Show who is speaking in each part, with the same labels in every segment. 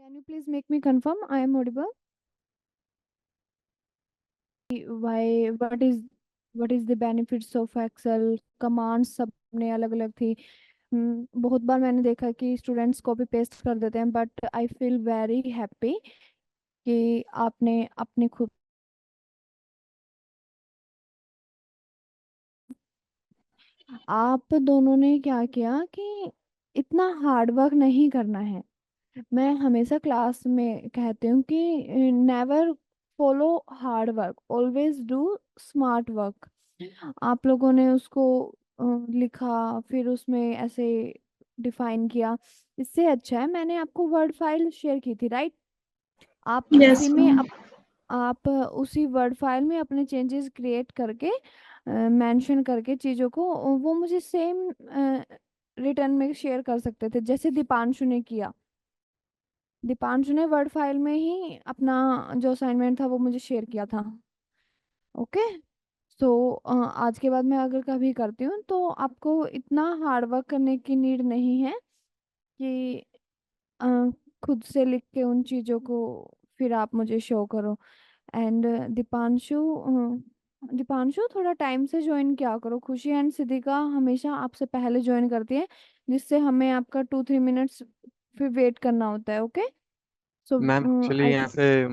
Speaker 1: Can you please make me confirm I am audible? Why? What is the benefits of Excel? Commands सबने अलग अलग थी। बहुत बार मैंने देखा कि स्टूडेंट्स कॉपी पेस्ट कर देते हैं, but I feel very happy कि आपने अपने खुद आप दोनों ने क्या किया कि इतना हार्ड वर्क नहीं करना है। मैं हमेशा क्लास में कहती हूँ कि never follow hard work, always do smart work. आप लोगों ने उसको लिखा, फिर उसमें ऐसे डिफाइन किया। इससे अच्छा है मैंने आपको वर्ड फाइल शेयर की थी, राइट? आप उसी
Speaker 2: यस
Speaker 1: में
Speaker 2: मैम।
Speaker 1: आप उसी वर्ड फाइल में अपने चेंजेस क्रिएट करके मेंशन करके चीज़ों को वो मुझे सेम रिटर्न में शेयर कर सकते थे, जैसे दीपांशु ने किया। दीपांशु ने वर्ड फाइल में ही अपना जो असाइनमेंट था वो मुझे शेयर किया था। ओके। सो आज के बाद मैं अगर कभी करती हूँ तो आपको इतना हार्ड वर्क करने की नीड नहीं है कि अ, खुद से लिख के उन चीज़ों को फिर आप मुझे शो करो। एंड दीपांशु थोड़ा टाइम से ज्वाइन किया करो। खुशी एंड सिद्धिका हमेशा आपसे पहले ज्वाइन करती है, जिससे हमें आपका 2-3 मिनट्स फिर वेट करना होता है। Okay. So
Speaker 2: ma'am actually
Speaker 1: I
Speaker 2: यहाँ पे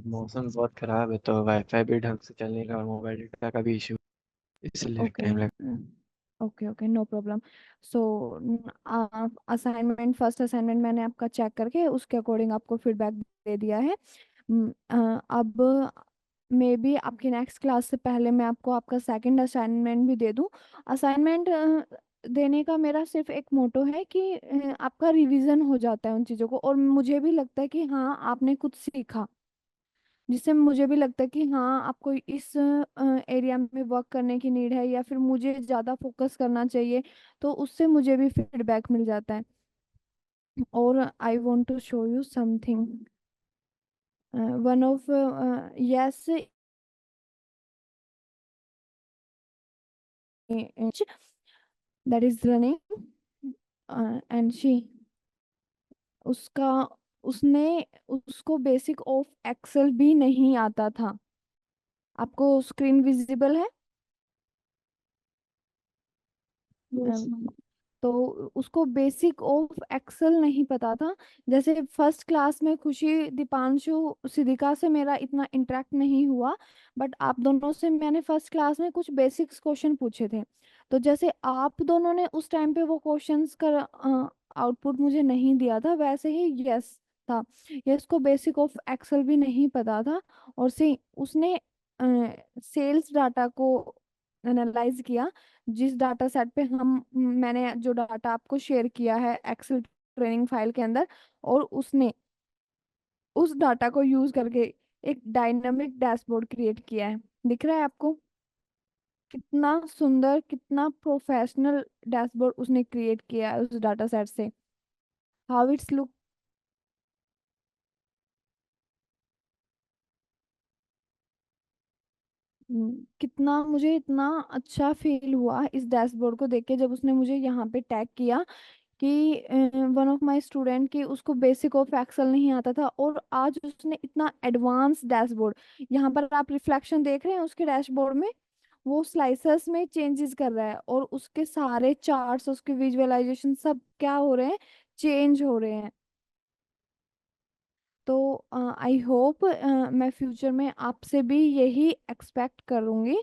Speaker 2: मौसम बहुत खराब है तो वाईफाई भी ढंग से चलने का और मोबाइल डेटा का भी इशू, इसलिए
Speaker 1: ओके
Speaker 2: टाइम लग।
Speaker 1: Okay okay, no problem. So assignment first assignment मैंने आपका चेक करके उसके अकॉर्डिंग आपको फीडबैक दे दिया है। अब मे बी आपकी नेक्स्ट क्लास से पहले मैं आपको आपका सेकंड असाइनमेंट भी दे दूं। असाइनमेंट देने का मेरा सिर्फ एक मोटो है कि आपका रिवीजन हो जाता है उन चीज़ों को, और मुझे भी लगता है कि हाँ आपने कुछ सीखा, जिससे मुझे भी लगता है कि हाँ आपको इस एरिया में वर्क करने की नीड है, या फिर मुझे ज़्यादा फोकस करना चाहिए। तो उससे मुझे भी फीडबैक मिल जाता है। और I want to show you something, one of yes that is running and she उसका उसने उसको बेसिक ऑफ एक्सेल भी नहीं आता था। आपको स्क्रीन विजिबल है?
Speaker 2: Yes ma'am.
Speaker 1: तो उसको बेसिक ऑफ एक्सेल नहीं पता था। जैसे फर्स्ट क्लास में खुशी दीपांशु सिद्धिका से मेरा इतना इंटरेक्ट नहीं हुआ, बट आप दोनों से मैंने फर्स्ट क्लास में कुछ बेसिक्स क्वेश्चन पूछे थे। तो जैसे आप दोनों ने उस टाइम पे वो क्वेश्चंस का आउटपुट मुझे नहीं दिया था, वैसे ही यस था। यस को बेसिक ऑफ एक्सेल भी नहीं पता था, और से उसने सेल्स डाटा को एनालाइज किया, जिस डाटा सेट पे हम मैंने जो डाटा आपको शेयर किया है एक्सेल ट्रेनिंग फाइल के अंदर, और उसने उस डाटा को यूज करके एक डायनामिक डैशबोर्ड क्रिएट किया है। दिख रहा है आपको? कितना सुंदर, कितना प्रोफेशनल डैशबोर्ड उसने क्रिएट किया है उस डाटा सेट से। How it's look. कितना मुझे इतना अच्छा फील हुआ इस डैशबोर्ड को देख के, जब उसने मुझे यहाँ पे टैग किया कि वन ऑफ माय स्टूडेंट की उसको बेसिक ऑफ एक्सेल नहीं आता था, और आज उसने इतना एडवांस डैशबोर्ड। यहाँ पर आप रिफ्लेक्शन देख रहे हैं उसके डैशबोर्ड में, वो स्लाइसर्स में चेंजेस कर रहा है, और उसके सारे चार्ट्स, उसके विजुअलाइजेशन सब क्या हो रहे हैं, चेंज हो रहे हैं। तो आई होप मैं फ्यूचर में आपसे भी यही एक्सपेक्ट करूंगी।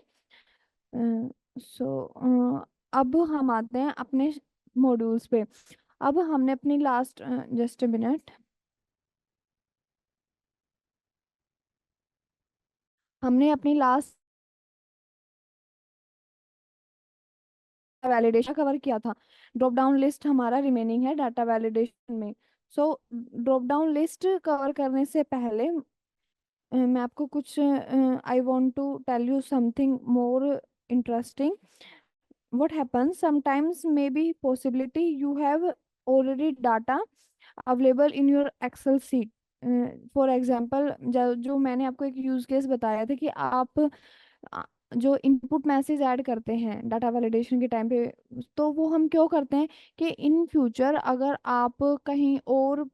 Speaker 1: सो अब हम आते हैं अपने मॉड्यूल्स पे। अब हमने अपनी लास्ट जस्ट अ मिनट, हमने अपनी लास्ट वैलिडेशन कवर किया था। ड्रॉप डाउन लिस्ट हमारा रिमेनिंग है डाटा वैलिडेशन में। So drop down list cover करने से पहले मैं आपको कुछ I want to tell you something more interesting. what happens sometimes maybe possibility you have already data available in your excel sheet। For example जो मैंने आपको एक यूज केस बताया था कि आप अ, जो इनपुट मैसेज ऐड करते हैं डाटा वैलिडेशन के टाइम पे, तो वो हम क्यों करते हैं कि इन फ्यूचर अगर आप कहीं और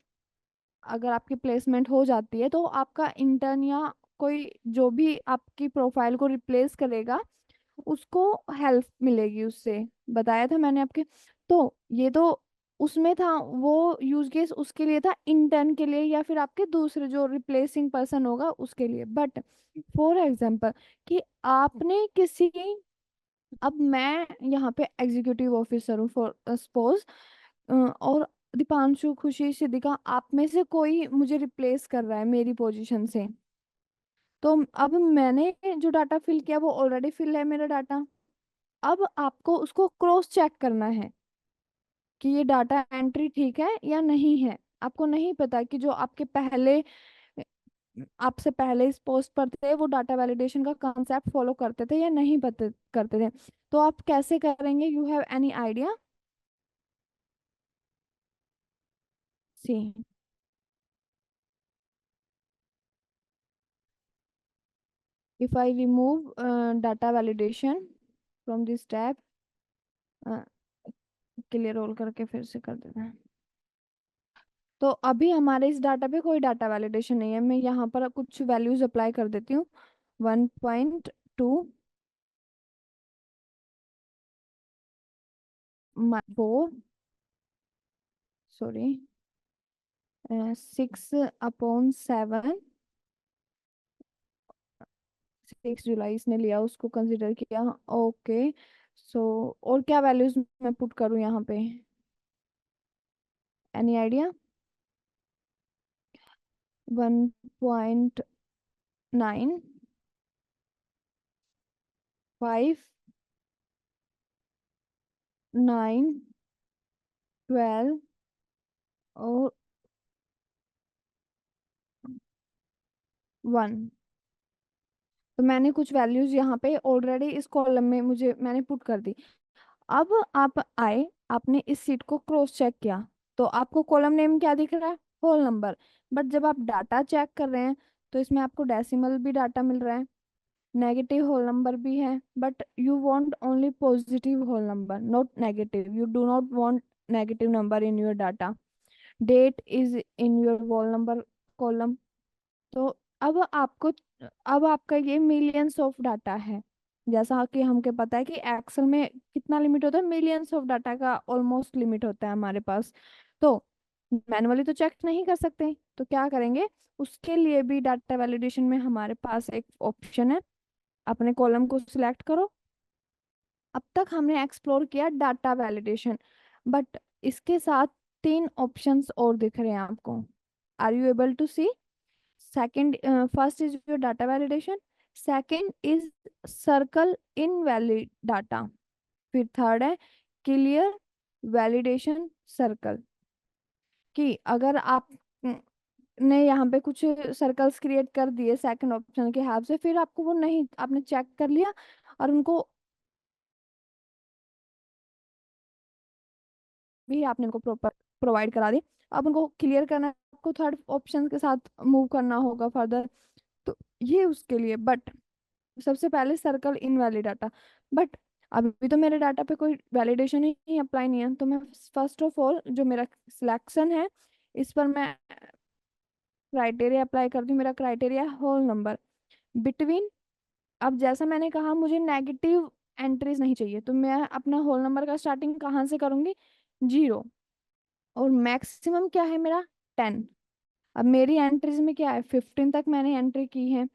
Speaker 1: अगर आपकी प्लेसमेंट हो जाती है तो आपका इंटर्न या कोई जो भी आपकी प्रोफाइल को रिप्लेस करेगा उसको हेल्प मिलेगी उससे। बताया था मैंने आपके। तो ये तो उसमें था, वो यूज केस उसके लिए था, इंटर्न के लिए या फिर आपके दूसरे जो रिप्लेसिंग पर्सन होगा उसके लिए। बट फॉर एग्जाम्पल कि आपने किसी, अब मैं यहाँ पे एग्जीक्यूटिव ऑफिसर हूँ फॉर सपोज, और दीपांशु, खुशी, सिद्धिका, आप में से कोई मुझे रिप्लेस कर रहा है मेरी पोजीशन से। तो अब मैंने जो डाटा फिल किया वो ऑलरेडी फिल है मेरा डाटा। अब आपको उसको क्रॉस चेक करना है कि ये डाटा एंट्री ठीक है या नहीं है। आपको नहीं पता कि जो आपके पहले, आपसे पहले इस पोस्ट पर थे, वो डाटा वैलिडेशन का कॉन्सेप्ट फॉलो करते थे या नहीं पता करते थे। तो आप कैसे करेंगे? You have any idea? See, if I remove data validation from this tab, clear rule करके फिर से कर देना है। तो अभी हमारे इस डाटा पे कोई डाटा वैलिडेशन नहीं है। मैं यहाँ पर कुछ वैल्यूज अप्लाई कर देती हूँ। 1.2, 4, सॉरी, 6/7, 6 जुलाई इसने लिया, उसको कंसिडर किया। ओके। सो और क्या वैल्यूज मैं पुट करूँ यहाँ पे? Any idea? 1.9, 5, 9, 12 और 1। तो मैंने कुछ वैल्यूज यहाँ पे ऑलरेडी इस कॉलम में मुझे मैंने पुट कर दी। अब आप आए, आपने इस सीट को क्रॉस चेक किया, तो आपको कॉलम नेम क्या दिख रहा है? Whole number. बट जब आप डाटा चेक कर रहे हैं तो इसमें आपको डेसिमल भी डाटा मिल रहा है, नेगेटिव होल नंबर भी है, but you want only positive whole number, not negative. You do not want negative number in your data. Date is in your whole number column. तो अब आपको, अब आपका ये मिलियंस ऑफ डाटा है। जैसा कि हमको पता है कि एक्सेल में कितना लिमिट होता है, मिलियंस ऑफ डाटा का ऑलमोस्ट लिमिट होता है हमारे पास। तो मैनुअली तो चेक नहीं कर सकते, तो क्या करेंगे? उसके लिए भी डाटा वैलिडेशन में हमारे पास एक ऑप्शन है, अपने कॉलम को सिलेक्ट करो। अब तक हमने एक्सप्लोर किया डाटा वैलिडेशन, बट इसके साथ 3 ऑप्शंस और दिख रहे हैं आपको। Are you able to see? second, first is your data validation, second is circle invalid data, फिर थर्ड है क्लियर वैलिडेशन सर्कल। कि अगर आप ने यहाँ पे कुछ सर्कल्स क्रिएट कर दिए सेकंड ऑप्शन के हेल्प से, फिर आपको वो नहीं, आपने चेक कर लिया और उनको भी आपने उनको प्रॉपर प्रोवाइड करा दी, अब उनको क्लियर करना है, आपको थर्ड ऑप्शन के साथ मूव करना होगा फर्दर। तो ये उसके लिए। बट सबसे पहले सर्कल इनवैलिड डाटा। बट अभी तो मेरे डाटा पे कोई वैलिडेशन ही अप्लाई नहीं है, तो मैं फर्स्ट ऑफ ऑल जो मेरा सिलेक्शन है इस पर मैं क्राइटेरिया अप्लाई कर दूं। मेरा क्राइटेरिया होल नंबर बिटवीन, अब जैसा मैंने कहा मुझे नेगेटिव एंट्रीज नहीं चाहिए, तो मैं अपना होल नंबर का स्टार्टिंग कहाँ से करूंगी? 0। और मैक्सिमम क्या है मेरा? 10। अब मेरी एंट्रीज में क्या है? 15 तक मैंने एंट्री की है।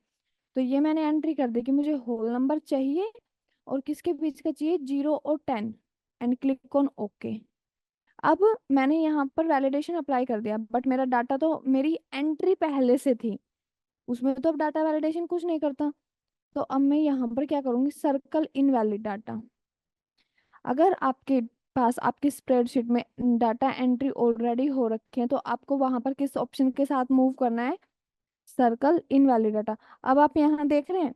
Speaker 1: तो ये मैंने एंट्री कर दी कि मुझे होल नंबर चाहिए और किसके बीच का चाहिए? 0 और 10। And click on okay. अब मैंने यहाँ पर वैलिडेशन अप्लाई कर दिया, बट मेरा डाटा तो, मेरी एंट्री पहले से थी उसमें, तो अब डाटा वैलिडेशन कुछ नहीं करता। तो अब मैं यहाँ पर क्या करूँगी? Circle invalid data. अगर आपके पास आपकी स्प्रेडशीट में डाटा एंट्री ऑलरेडी हो रखे हैं तो आपको वहां पर किस ऑप्शन के साथ मूव करना है? Circle invalid data. अब आप यहाँ देख रहे हैं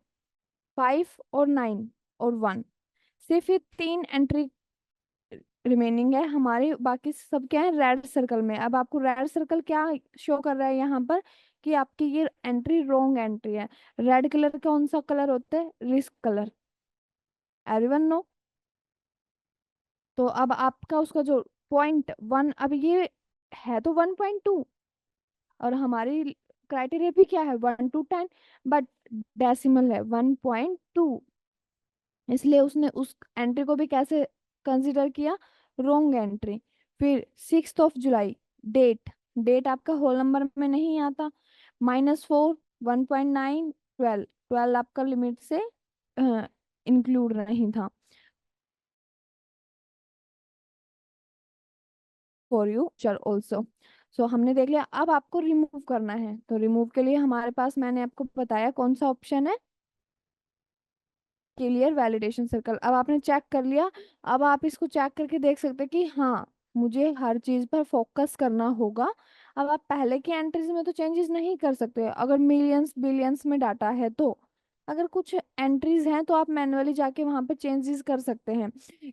Speaker 1: 5 और 9 और 1, सिर्फ ये 3 एंट्री रिमेनिंग है हमारी, बाकी सब क्या है? रेड सर्कल में। अब आपको रेड सर्कल क्या शो कर रहा है यहाँ पर? कि आपकी ये एंट्री रॉन्ग एंट्री है। रेड कलर कौन सा कलर होता है? Risk colour. Everyone know? तो अब आपका उसका जो 0.1, अब ये है तो 1.2, और हमारी क्राइटेरिया भी क्या है 1 to 10, बट डेसिमल है 1.2, इसलिए उसने उस एंट्री को भी कैसे कंसिडर किया, रॉन्ग एंट्री। फिर 6 जुलाई, डेट, डेट आपका होल नंबर में नहीं आता, -4, 1.9, 12, 12 आपका लिमिट से इंक्लूड नहीं था। फॉर यू चर ऑल्सो। सो हमने देख लिया, अब आपको रिमूव करना है, तो रिमूव के लिए हमारे पास, मैंने आपको बताया कौन सा ऑप्शन है, क्लियर वैलिडेशन सर्कल। अब आपने चेक कर लिया, अब आप इसको चेक करके देख सकते हैं कि हाँ मुझे हर चीज पर फोकस करना होगा। अब आप पहले की एंट्रीज में तो चेंजेस नहीं कर सकते अगर मिलियंस बिलियंस में डाटा है तो, अगर कुछ एंट्रीज हैं तो आप मैन्युअली जाके वहां पे चेंजेस कर सकते हैं,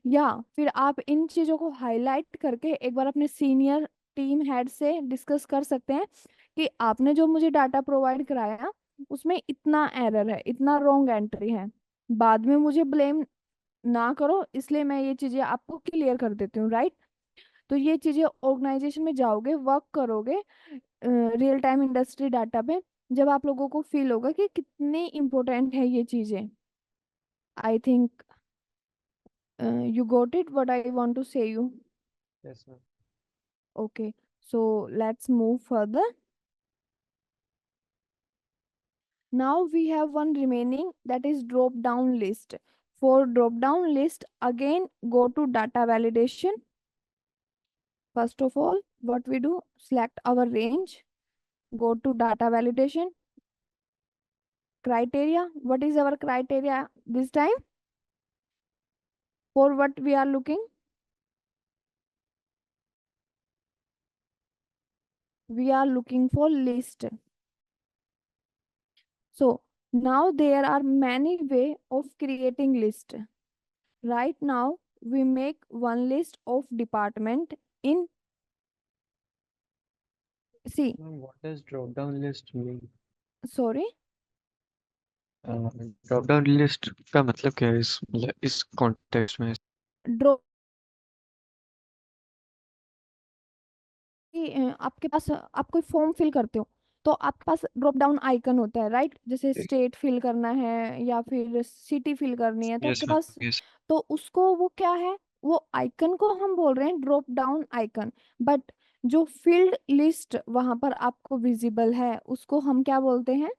Speaker 1: या फिर आप इन चीजों को हाईलाइट करके एक बार अपने सीनियर टीम हेड से डिस्कस कर सकते हैं कि आपने जो मुझे डाटा प्रोवाइड कराया उसमें इतना एरर है, इतना रॉन्ग एंट्री है, बाद में मुझे ब्लेम ना करो, इसलिए मैं ये चीजें आपको क्लियर कर देती हूँ, राइट। तो ये चीजें ऑर्गेनाइजेशन में जाओगे, वर्क करोगे रियल टाइम इंडस्ट्री डाटा पे, जब आप लोगों को फील होगा कि कितनी इंपॉर्टेंट है ये चीजें। I think you got it what I want to say you.
Speaker 2: Yes ma'am.
Speaker 1: Okay, so let's move further. Now we have one remaining, that is drop down list. For drop down list, again go to data validation. First of all, what we do, select our range, go to data validation, criteria. What is our criteria this time? For what we are looking? We are looking for list. So now there are many way of creating list. Right now we make one list of department in, see,
Speaker 2: What does drop down list mean?
Speaker 1: sorry,
Speaker 2: drop down list का मतलब क्या है इस मतलब इस context में?
Speaker 1: Drop आपके पास आप कोई फॉर्म फिल करते हो तो आपके पास ड्रॉप डाउन आइकन होता है, राइट, जैसे स्टेट फिल करना है या फिर सिटी फिल करनी है तो
Speaker 2: यस
Speaker 1: आपके पास,
Speaker 2: मैम, यस।
Speaker 1: तो उसको वो क्या है, वो आइकन को हम बोल रहे हैं ड्रॉप डाउन आइकन, बट जो फील्ड लिस्ट वहां पर आपको विजिबल है उसको हम क्या बोलते हैं,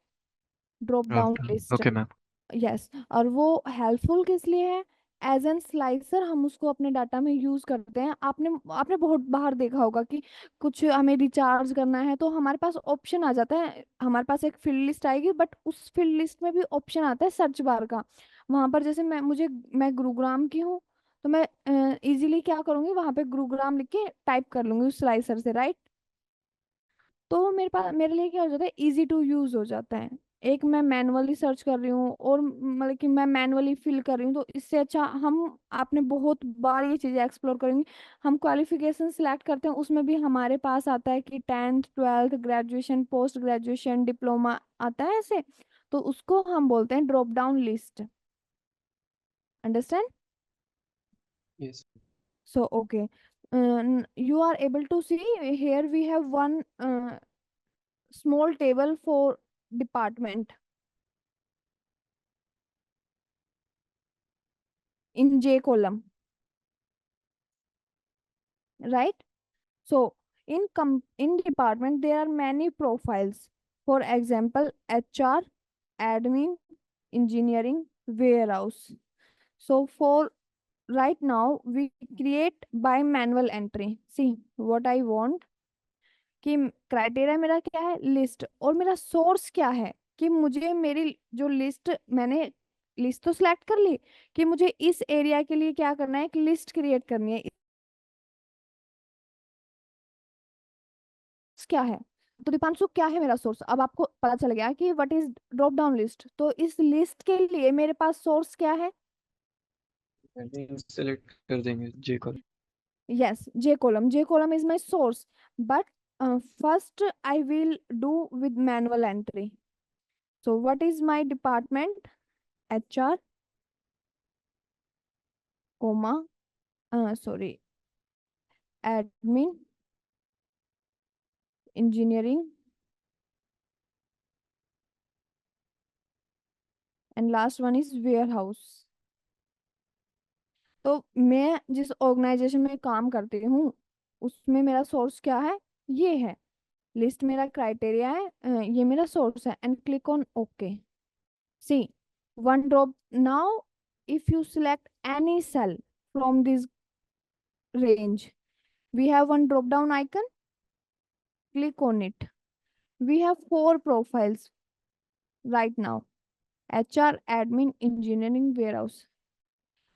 Speaker 1: drop
Speaker 2: drop
Speaker 1: down
Speaker 2: down,
Speaker 1: list.
Speaker 2: Okay ma'am.
Speaker 1: Yes, और वो हेल्पफुल किस लिए है, एज एन स्लाइसर हम उसको अपने डाटा में यूज करते हैं। आपने आपने बहुत बाहर देखा होगा कि कुछ हमें रिचार्ज करना है तो हमारे पास ऑप्शन आ जाता है, हमारे पास एक फील्ड लिस्ट आएगी बट उस फील्ड लिस्ट में भी ऑप्शन आता है सर्च बार का, वहां पर जैसे मैं गुरुग्राम की हूँ तो मैं इजीली क्या करूंगी, वहां पे गुरुग्राम लिख के टाइप कर लूंगी उस स्लाइसर से, राइट। तो मेरे पास, मेरे लिए क्या हो जाता है, इजी टू यूज हो जाता है। एक मैं मैनुअली सर्च कर रही हूँ और मतलब कि मैं मैनुअली फिल कर रही हूँ, तो इससे अच्छा हम, आपने बहुत बार ये चीजें एक्सप्लोर करेंगे, हम क्वालिफिकेशन सिलेक्ट करते हैं उसमें भी हमारे पास आता है कि 10th 12th graduation post graduation diploma आता है ऐसे, तो उसको हम बोलते हैं drop down list. Understand?
Speaker 2: Yes.
Speaker 1: So okay, you are able to see here we have one small table for department in J column, right? So in department there are many profiles. For example, HR, admin, engineering, warehouse. So for right now we create by manual entry. See what I want, कि criteria मेरा क्या है, list, और मेरा source क्या है, कि मुझे मेरी जो लिस्ट, मैंने लिस्ट तो सिलेक्ट कर ली कि मुझे इस एरिया के लिए क्या करना है, एक लिस्ट क्रिएट करनी है, क्या है। तो दीपांशु क्या है मेरा सोर्स, अब आपको पता चल गया कि what is drop down list, तो इस लिस्ट के लिए मेरे पास सोर्स क्या है।
Speaker 2: सेलेक्ट कर देंगे जे को।
Speaker 1: Yes, J column is my source, but first I will do with manual entry. So what is my department, HR, comma, sorry, admin, engineering, and last one is warehouse. तो मैं जिस organisation में काम करती हूँ उसमें मेरा source क्या है, ये है। लिस्ट मेरा क्राइटेरिया है, ये मेरा सोर्स है, and click on okay. See, one drop now. If you select any cell from this range, we have one drop down icon. Click on it. We have four profiles right now: HR, admin, engineering, warehouse.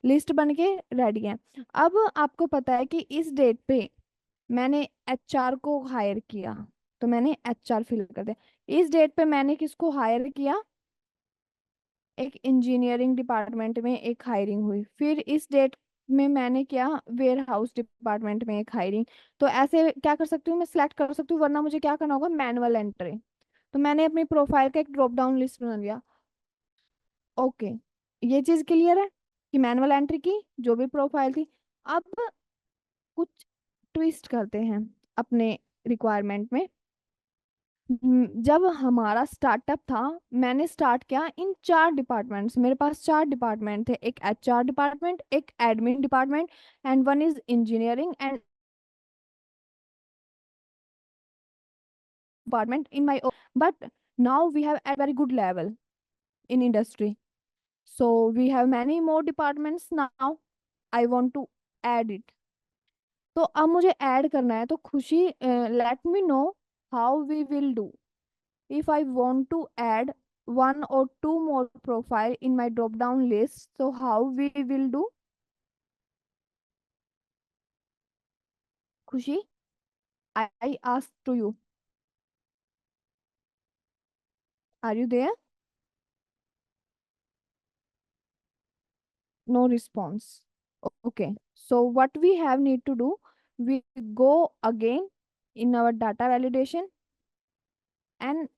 Speaker 1: List बन के ready है। अब आपको पता है कि इस date पे मैंने एचआर को हायर किया, तो मैंने एचआर फिल कर दिया। इस डेट पे मैंने किसको हायर किया, एक इंजीनियरिंग डिपार्टमेंट में एक हायरिंग हुई। फिर इस डेट में मैंने किया वेयर हाउस डिपार्टमेंट में एक हायरिंग। तो ऐसे क्या कर सकती हूँ, मैं सिलेक्ट कर सकती हूँ, वरना मुझे क्या करना होगा, मैनुअल एंट्री। तो मैंने अपनी प्रोफाइल का एक ड्रॉप डाउन लिस्ट बना लिया। ओके, ये चीज क्लियर है कि मैनुअल एंट्री की जो भी प्रोफाइल थी। अब कुछ ट्विस्ट करते हैं अपने रिक्वायरमेंट में। जब हमारा स्टार्टअप था, मैंने स्टार्ट किया इन चार डिपार्टमेंट्स। मेरे पास चार डिपार्टमेंट थे, एक एचआर डिपार्टमेंट, एक admin department, and one is engineering and department in my. But now we have a very good level in industry, so we have many more departments now. I want to add it. तो अब मुझे add करना है, तो Khushi, let me know how we will do if I want to add one or two more profile in my drop down list. So how we will do? Khushi, I ask to you, are you there? No response. Okay, so what we have need to do, we go again in our data validation, and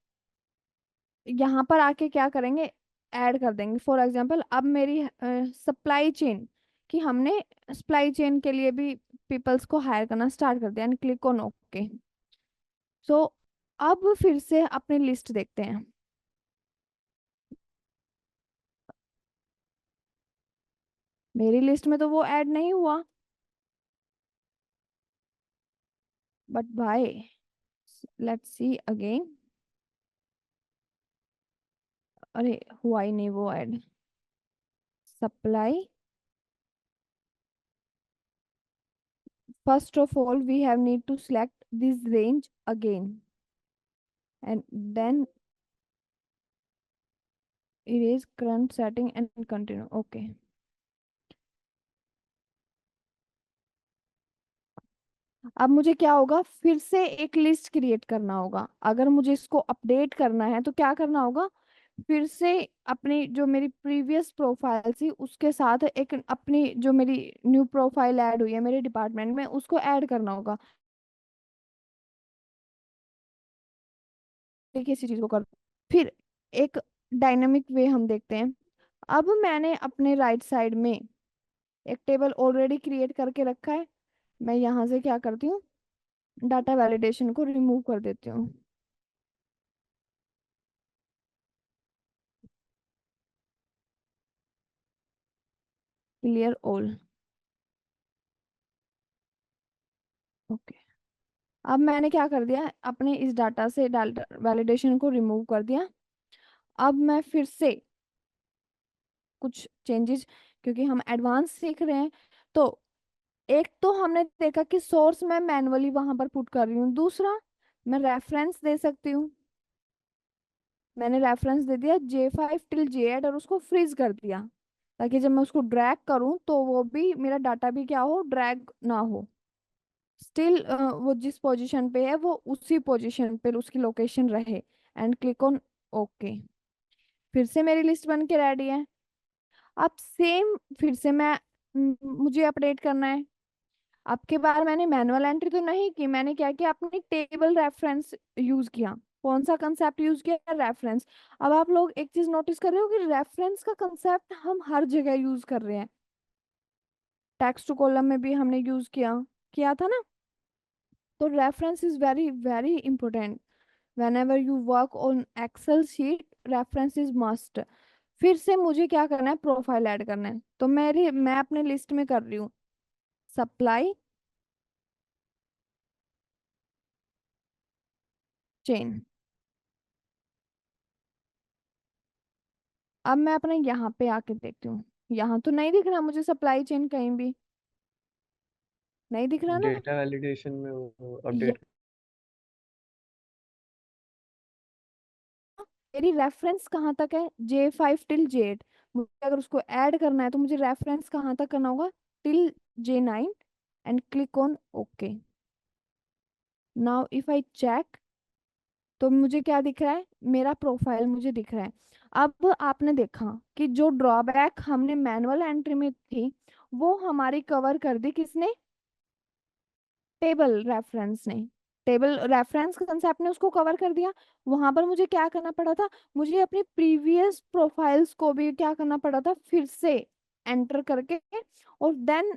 Speaker 1: यहाँ पर आके क्या करेंगे, add कर देंगे। For example अब मेरी supply chain, कि हमने सप्लाई चेन के लिए भी पीपल्स को हायर करना स्टार्ट कर दिया, एंड क्लिक ऑन ओके। सो अब फिर से अपनी लिस्ट देखते हैं। मेरी लिस्ट में तो वो ऐड नहीं हुआ, बट भाई लेट्स सी अगेन। अरे हुआ ही नहीं वो add. Supply, first of all we have need to select this range again, and then erase current setting and continue. Okay, अब मुझे क्या होगा, फिर से एक लिस्ट क्रिएट करना होगा। अगर मुझे इसको अपडेट करना है तो क्या करना होगा, फिर से अपनी जो मेरी प्रीवियस प्रोफाइल थी उसके साथ एक अपनी जो मेरी न्यू प्रोफाइल ऐड हुई है मेरे डिपार्टमेंट में उसको ऐड करना होगा। एक इसी चीज को कर, फिर एक डायनामिक वे हम देखते हैं। अब मैंने अपने राइट साइड में एक टेबल ऑलरेडी क्रिएट करके रखा है। मैं यहाँ से क्या करती हूँ, डाटा वैलिडेशन को रिमूव कर देती हूँ। Clear all. ओके, अब मैंने क्या कर दिया, अपने इस डाटा से डाटा वैलिडेशन को रिमूव कर दिया। अब मैं फिर से कुछ चेंजेस, क्योंकि हम एडवांस सीख रहे हैं, तो एक तो हमने देखा कि सोर्स मैं मैनुअली वहां पर पुट कर रही हूँ। दूसरा, मैं रेफरेंस दे सकती हूँ। मैंने रेफरेंस दे दिया J5 till J8 और उसको फ्रीज कर दिया, ताकि जब मैं उसको ड्रैग करूँ तो वो भी मेरा डाटा भी क्या हो, ड्रैग ना हो। स्टिल वो जिस पोजीशन पे है वो उसी पोजीशन पे उसकी लोकेशन रहे, एंड क्लिक ऑन ओके। फिर से मेरी लिस्ट बन के रेडी है। अब सेम फिर से मुझे अपडेट करना है। अब की बार मैंने मैनुअल एंट्री तो नहीं की, मैंने क्या किया, अपनी टेबल रेफरेंस यूज किया। कौन सा कंसेप्ट यूज किया, रेफरेंस। अब आप लोग एक चीज नोटिस कर रहे हो कि रेफरेंस का कंसेप्ट हम हर जगह यूज कर रहे हैं। टेक्स्ट टू कॉलम में भी हमने यूज किया किया था ना। तो reference is very very important. whenever you work on Excel sheet, reference is must. फिर से मुझे क्या करना है, प्रोफाइल ऐड करना है। तो मैं अपने लिस्ट में कर रही हूँ सप्लाई चेन। अब मैं अपने यहाँ पे आके देखती हूँ, यहाँ तो नहीं दिख रहा मुझे सप्लाई चेन कहीं भी, नहीं दिख रहा ना।
Speaker 2: डेटा वैलिडेशन में वो
Speaker 1: ये
Speaker 2: अपडेट।
Speaker 1: मेरी रेफरेंस कहाँ तक है, J5 till J8। मुझे अगर उसको ऐड करना है तो मुझे रेफरेंस कहाँ तक करना होगा, till J9, and click on okay. Now if I check, तो मुझे क्या दिख रहा है, मेरा प्रोफाइल मुझे दिख रहा है। अब आपने देखा कि जो ड्रॉबैक हमने मैनुअल एंट्री में थी, वो हमारी कवर कर दी किसने, टेबल रेफरेंस ने। टेबल रेफरेंस कंसेप्ट ने उसको कवर कर दिया। वहां पर मुझे क्या करना पड़ा था, मुझे अपनी प्रीवियस प्रोफाइल्स को भी क्या करना पड़ा था, फिर से एंटर करके, और देन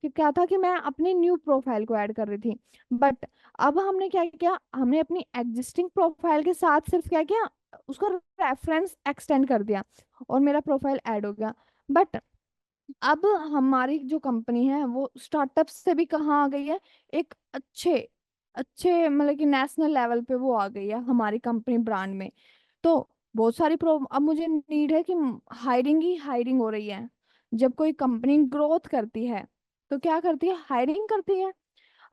Speaker 1: क्या था कि मैं अपनी न्यू प्रोफाइल को ऐड कर रही थी। बट अब हमने क्या किया, हमने अपनी एग्जिस्टिंग प्रोफाइल के साथ सिर्फ क्या किया, उसका रेफरेंस एक्सटेंड कर दिया, और मेरा प्रोफाइल ऐड हो गया। बट अब हमारी जो कंपनी है वो स्टार्टअप से भी कहाँ आ गई है, एक अच्छे अच्छे मतलब कि नेशनल लेवल पे वो आ गई है हमारी कंपनी ब्रांड में। तो बहुत सारी अब मुझे नीड है कि हायरिंग ही हायरिंग हो रही है। जब कोई कंपनी ग्रोथ करती है तो क्या करती है, हायरिंग करती है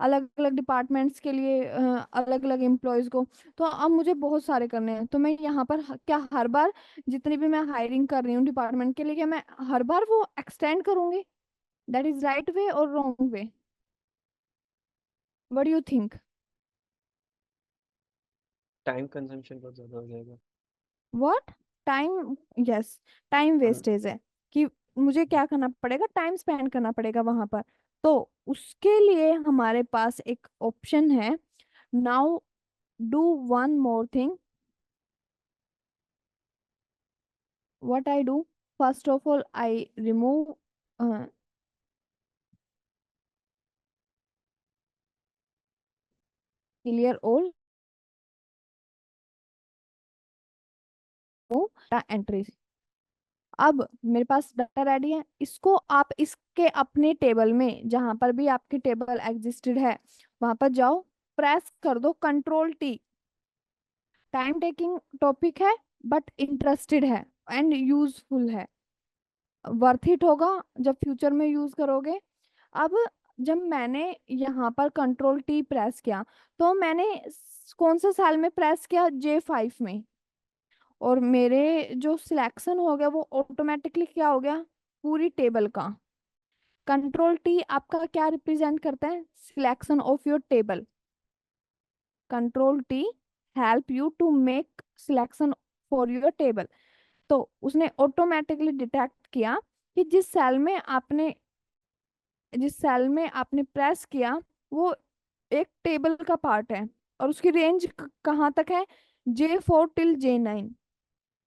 Speaker 1: अलग अलग डिपार्टमेंट्स के लिए, अलग अलग एम्प्लॉयज को। तो अब मुझे बहुत सारे करने हैं, तो मैं यहाँ पर क्या हर बार जितनी भी मैं हायरिंग कर रही हूँ डिपार्टमेंट के लिए, क्या मैं हर बार वो एक्सटेंड करूंगी, दैट इज राइट वे और wrong way, what do you think.
Speaker 2: Time consumption बहुत ज़्यादा हो जाएगा।
Speaker 1: व्हाट, टाइम, यस, टाइम
Speaker 2: हाँ।
Speaker 1: वेस्टेज है कि मुझे क्या करना पड़ेगा, टाइम स्पेंड करना पड़ेगा वहां पर। तो उसके लिए हमारे पास एक ऑप्शन है, now do one more thing. What I do, first of all, I remove, clear all data entries। अब मेरे पास डाटा रेडी है, इसको आप इसके अपने टेबल में जहां पर भी आपकी टेबल एग्जिस्टेड है वहां पर जाओ, प्रेस कर दो Ctrl+T। टाइम टेकिंग टॉपिक है बट इंटरेस्टेड है एंड यूजफुल है, वर्थ इट होगा जब फ्यूचर में यूज करोगे। अब जब मैंने यहाँ पर Ctrl+T प्रेस किया, तो मैंने कौन से सेल में प्रेस किया, J5 में, और मेरे जो सिलेक्शन हो गया वो ऑटोमेटिकली क्या हो गया, पूरी टेबल का। Ctrl+T आपका क्या रिप्रेजेंट करता है, selection of your table. Ctrl+T help you to make selection for your table. तो उसने ऑटोमेटिकली डिटेक्ट किया कि जिस सेल में आपने प्रेस किया वो एक टेबल का पार्ट है, और उसकी रेंज कहाँ तक है, J4 till J9।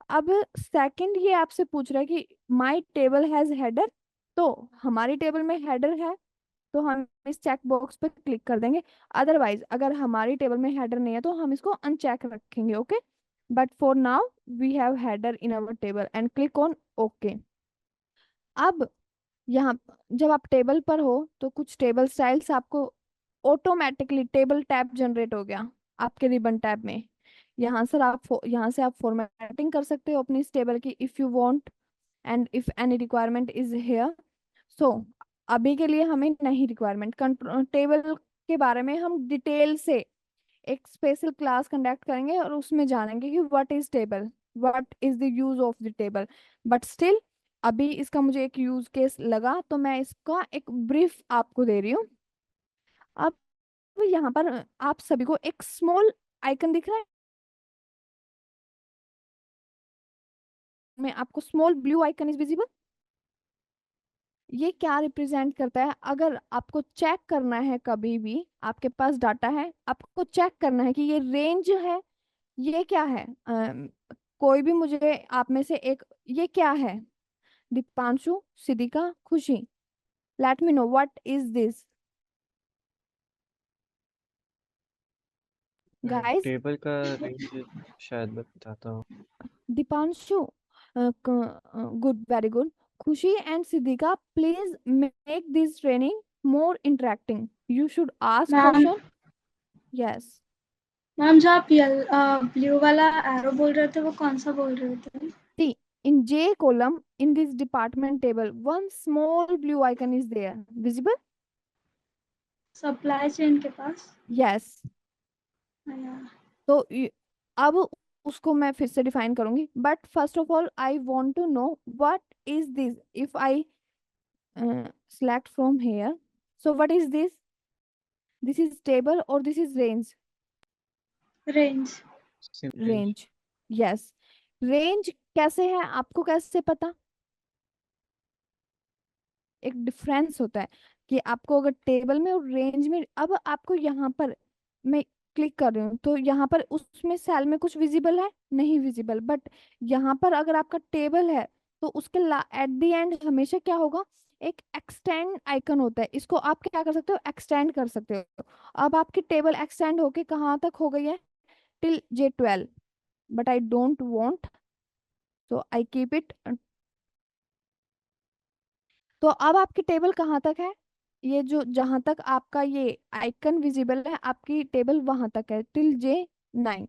Speaker 1: अब सेकंड ये आपसे पूछ रहा है कि माई टेबल हैज हेडर, तो हमारी टेबल में हेडर है, तो हम इस चेक बॉक्स पे क्लिक कर देंगे। अदरवाइज अगर हमारी टेबल में हेडर नहीं है तो हम इसको अनचेक रखेंगे, okay. But for now we have header in our table and click on okay. अब यहाँ जब आप टेबल पर हो तो कुछ टेबल स्टाइल्स आपको ऑटोमेटिकली टेबल टैब जनरेट हो गया आपके रिबन टैब में। यहाँ से आप फॉर्मेटिंग कर सकते हो अपनी इस टेबल की, if you want, and if any requirement is here. So अभी के लिए हमें नहीं रिक्वायरमेंट, टेबल के बारे में हम डिटेल से एक स्पेशल क्लास कंडक्ट करेंगे और उसमें जानेंगे कि what is table, what is the use of the table. But still अभी इसका मुझे एक यूज केस लगा तो मैं इसका एक ब्रीफ आपको दे रही हूँ। अब यहाँ पर आप सभी को एक स्मॉल आइकन दिख रहा है, मैं आपको small blue icon is visible. ये क्या रिप्रेजेंट करता है, अगर आपको चेक करना है, कभी भी आपके पास डाटा है आपको चेक करना है कि ये रेंज है, ये क्या है, कोई भी मुझे आप में से एक, ये क्या है, Deepanshu, Siddhika, Khushi, let me know what is this guys.
Speaker 2: Table का रेंज शायद मैं बताता हूँ।
Speaker 1: Deepanshu, good, very good. Khushi and Siddhika, please make this training more interacting. You should ask
Speaker 3: ma'am
Speaker 1: question. Yes.
Speaker 3: Ma'am जो आप ब्लू वाला एरो बोल रहे थे वो कौन सा बोल रहे थे?
Speaker 1: See, in J column in this department table, one small blue icon is there. Visible?
Speaker 3: Supply chain के पास।
Speaker 1: Yes.
Speaker 3: या
Speaker 1: तो अब उसको मैं फिर से डिफाइन करूंगी, but first of all I want to know what is this. If I select from here, so what is this? This is table or this is range?
Speaker 3: Range.
Speaker 2: range.
Speaker 1: Range. Yes. Range कैसे है, आपको कैसे पता? एक difference होता है कि आपको अगर टेबल में और रेंज में, अब आपको यहाँ पर मैं क्लिक कर रही हूँ तो यहाँ पर उसमें सेल में कुछ विजिबल है नहीं विजिबल, बट यहाँ पर अगर आपका टेबल है तो उसके एट द एंड हमेशा क्या होगा, एक एक्सटेंड आइकन होता है। इसको आप क्या कर सकते हो, एक्सटेंड कर सकते हो। अब आपकी टेबल एक्सटेंड होके कहाँ तक हो गई है, till J12, but I don't want, तो आई कीप इट। तो अब आपकी टेबल कहाँ तक है, ये जो जहां तक आपका ये आइकन विजिबल है आपकी टेबल वहां तक है, टिल J9।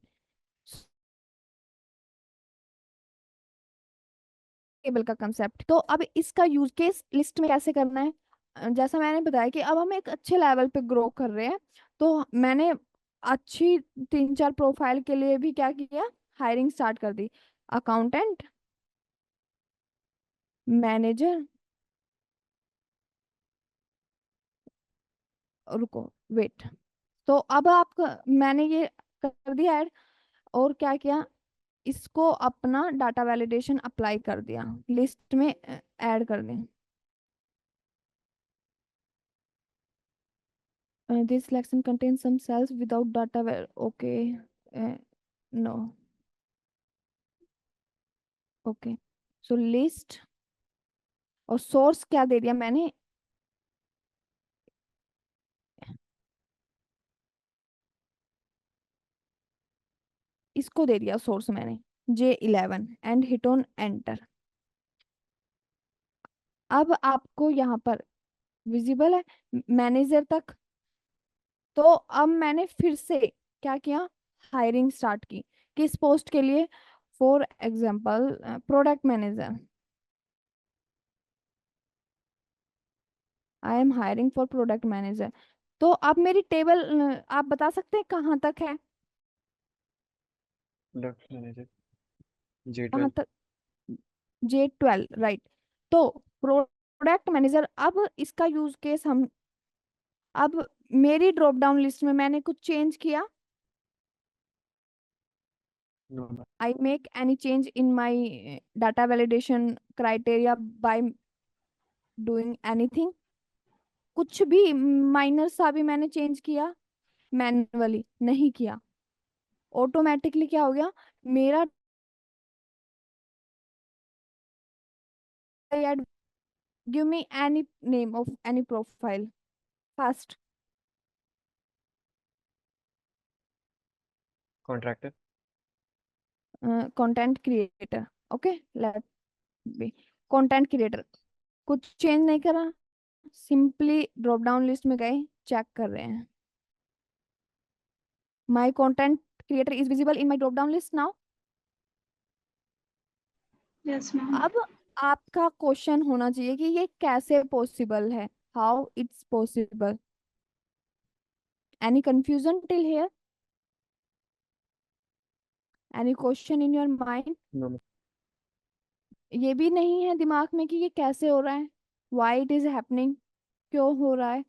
Speaker 1: टेबल का कंसेप्ट, तो अब इसका यूज केस लिस्ट में कैसे करना है? जैसा मैंने बताया कि अब हम एक अच्छे लेवल पे ग्रो कर रहे हैं, तो मैंने अच्छी 3-4 प्रोफाइल के लिए भी क्या किया, हायरिंग स्टार्ट कर दी। अकाउंटेंट, मैनेजर, रुको, वेट। तो अब आपका मैंने ये कर दिया ऐड, और क्या किया, इसको अपना डाटा वैलिडेशन अप्लाई कर दिया, लिस्ट में ऐड कर दें। This selection contains some cells without data. Okay. No. Okay. So list और सोर्स क्या दे दिया मैंने, इसको दे दिया सोर्स मैंने J11 and hit on enter. अब आपको यहाँ पर विजिबल है मैनेजर तक। तो अब मैंने फिर से क्या किया, हायरिंग स्टार्ट की, किस पोस्ट के लिए, for example product manager. I am hiring for product manager. तो अब मेरी टेबल आप बता सकते हैं कहाँ तक है,
Speaker 2: Product manager.
Speaker 1: कहाँ
Speaker 2: J12.
Speaker 1: तक, J12, राइट। तो प्रोडक्ट मैनेजर, अब इसका यूज केस हम, अब मेरी ड्रॉप डाउन लिस्ट में मैंने कुछ चेंज किया,
Speaker 2: No, no.
Speaker 1: I make any change in my data validation criteria by doing anything, कुछ भी माइनर सा भी मैंने चेंज किया, मैन्युअली नहीं किया, ऑटोमेटिकली क्या हो गया मेरा, give me any name of any profile fast.
Speaker 2: Contractor.
Speaker 1: Content creator, okay, let be content creator। कुछ चेंज नहीं करा, सिंपली ड्रॉप डाउन लिस्ट में गए, चेक कर रहे हैं, my content creator is visible in my drop down list now.
Speaker 3: Yes ma'am.
Speaker 1: अब आपका क्वेश्चन होना चाहिए कि ये कैसे पॉसिबल है, how it's possible, any confusion till here, any question in your mind?
Speaker 2: No, no.
Speaker 1: ये भी नहीं है दिमाग में कि ये कैसे हो रहा है, व्हाई इट इज हैपनिंग, क्यों हो रहा है?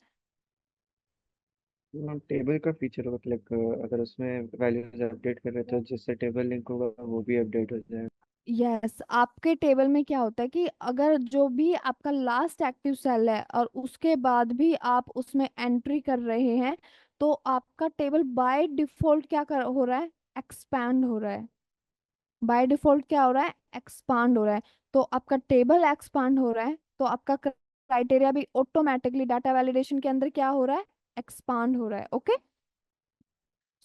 Speaker 2: टेबल का फीचर होगा, लाइक अगर उसमें वैल्यूज अपडेट कर रहे तो जिससे टेबल लिंक होगा वो भी अपडेट हो जाएगा।
Speaker 1: यस, आपके टेबल में क्या होता है कि अगर जो भी आपका लास्ट एक्टिव सेल है और उसके बाद भी आप उसमें एंट्री कर रहे हैं, तो आपका टेबल बाय डिफॉल्ट क्या कर हो रहा है, एक्सपैंड हो रहा है। बाय डिफॉल्ट क्या हो रहा है, एक्सपांड हो रहा है। तो आपका टेबल एक्सपांड हो रहा है, तो आपका क्राइटेरिया भी ऑटोमेटिकली डाटा वैलिडेशन के अंदर क्या हो रहा है, एक्सपांड हो रहा है। Okay,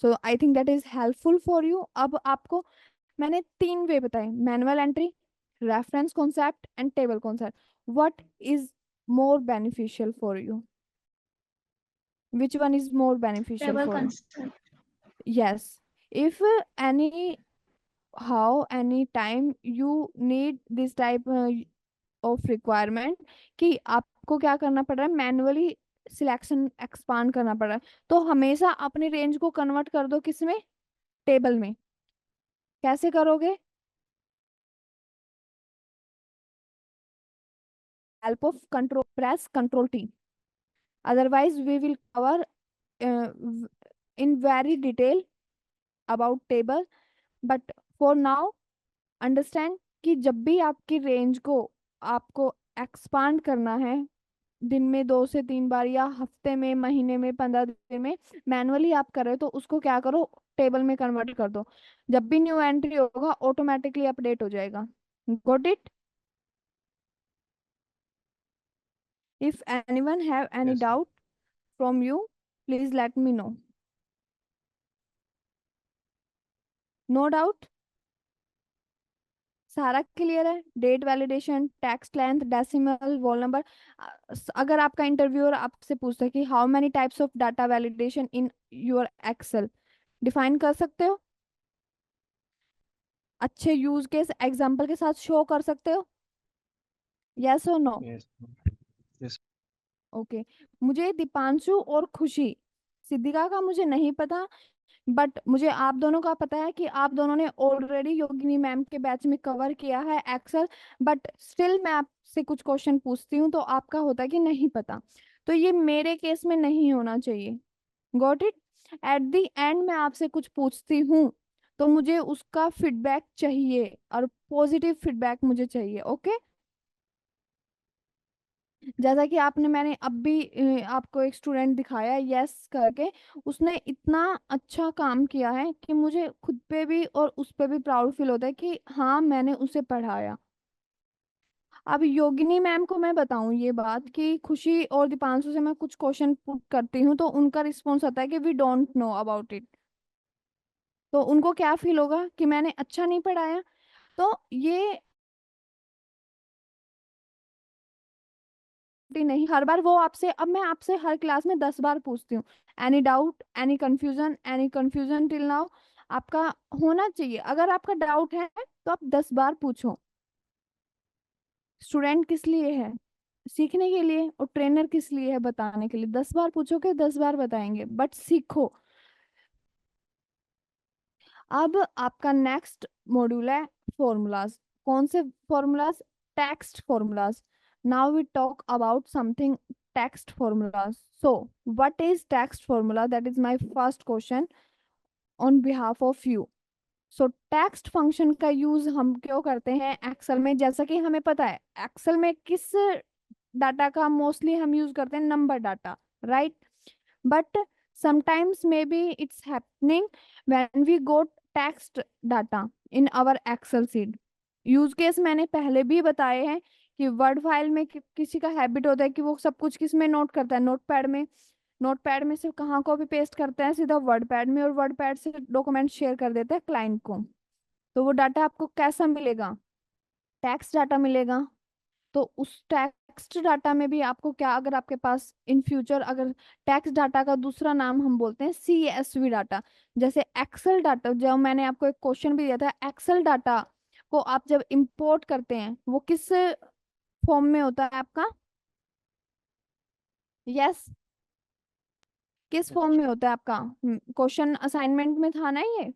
Speaker 1: so I think that is helpful for you. अब आपको मैंने 3 वे बताए, manual entry, reference concept and table concept. What is more beneficial for you? Which one is more beneficial
Speaker 3: Table
Speaker 1: for you?
Speaker 3: concept.
Speaker 1: Yes. If any how any time you need this type of requirement कि आपको क्या करना पड़ रहा है, manually selection expand करना पड़ रहा है, तो हमेशा अपनी रेंज को कन्वर्ट कर दो किसमें, टेबल में। कैसे करोगे? Help of control, press control T. Otherwise we will cover in very detail about table, but for now understand कि जब भी आपकी रेंज को आपको एक्सपांड करना है, दिन में 2 से 3 बार या हफ्ते में, महीने में, 15 दिन में मैनुअली आप कर रहे हो, तो उसको क्या करो, टेबल में कन्वर्ट कर दो। जब भी न्यू एंट्री होगा ऑटोमेटिकली अपडेट हो जाएगा। Got it? If anyone have any
Speaker 2: yes
Speaker 1: doubt from you, please let me know. No doubt? सारा क्लियर है? Date validation, text length, decimal, roll number. अगर आपका इंटरव्यूअर आपसे पूछता है कि how many types of data validation in your Excel, define कर सकते हो? अच्छे यूज केस एग्जांपल के साथ शो कर सकते हो? यस और नो?
Speaker 2: Yes yes.
Speaker 1: ओके। मुझे दीपांशु और खुशी, सिद्धिका का मुझे नहीं पता, बट मुझे आप दोनों का पता है कि आप दोनों ने ऑलरेडी योगिनी मैम के बैच में कवर किया है एक्सेल, बट स्टिल मैं आपसे कुछ क्वेश्चन पूछती हूँ तो आपका होता है कि नहीं पता, तो ये मेरे केस में नहीं होना चाहिए। Got it? At the end मैं आपसे कुछ पूछती हूँ तो मुझे उसका फीडबैक चाहिए, और पॉजिटिव फीडबैक मुझे चाहिए। ओके? जैसा कि आपने, मैंने अब भी आपको एक स्टूडेंट दिखाया यस करके, उसने इतना अच्छा काम किया है कि मुझे खुद पे भी और उस पे भी प्राउड फील होता है कि हाँ मैंने उसे पढ़ाया। अब योगिनी मैम को मैं बताऊं ये बात कि खुशी और दीपांशु से मैं कुछ क्वेश्चन पुट करती हूँ तो उनका रिस्पॉन्स आता है कि we don't know about it, तो उनको क्या फील होगा कि मैंने अच्छा नहीं पढ़ाया। तो ये नहीं, हर बार वो आपसे, अब मैं आपसे हर क्लास में 10 बार पूछती हूँ, any doubt, any confusion till now, आपका होना चाहिए। अगर आपका डाउट है तो आप 10 बार पूछो। स्टूडेंट किस लिए है? सीखने के लिए। और ट्रेनर किस लिए है? बताने के लिए। 10 बार पूछोगे 10 बार बताएंगे, बट सीखो। अब आपका नेक्स्ट मॉड्यूल है फॉर्मूलाज। कौन से formulas? Text formulas. Now we talk about something, text formulas. So what is text formula? That is my first question on behalf of you. So text function का use हम क्यों करते हैं Excel में? जैसा कि हमें पता है एक्सेल में किस डाटा का मोस्टली हम यूज करते हैं, number data, right? But sometimes maybe it's happening when we got text data in our Excel sheet. Use case मैंने पहले भी बताए हैं कि वर्ड फाइल में किसी का हैबिट होता है कि वो सब कुछ किस में नोट करता है, नोटपैड में। नोटपैड में से कहाँ कॉपी पेस्ट करता है? सीधा वर्ड पैड में, और वर्ड पैड से डॉक्यूमेंट शेयर कर देता है क्लाइंट को। तो वो डाटा आपको कैसा मिलेगा? टेक्स्ट डाटा मिलेगा। तो उस टेक्स्ट डाटा में भी आपको क्या, अगर आपके पास इन फ्यूचर, अगर टेक्स्ट डाटा का दूसरा नाम हम बोलते हैं CSV डाटा, जैसे एक्सेल डाटा, जो मैंने आपको एक क्वेश्चन भी दिया था, एक्सेल डाटा को आप जब इंपोर्ट करते हैं वो किस फॉर्म में होता है आपका? यस, किस फॉर्म में होता है आपका? क्वेश्चन असाइनमेंट में था ना ये।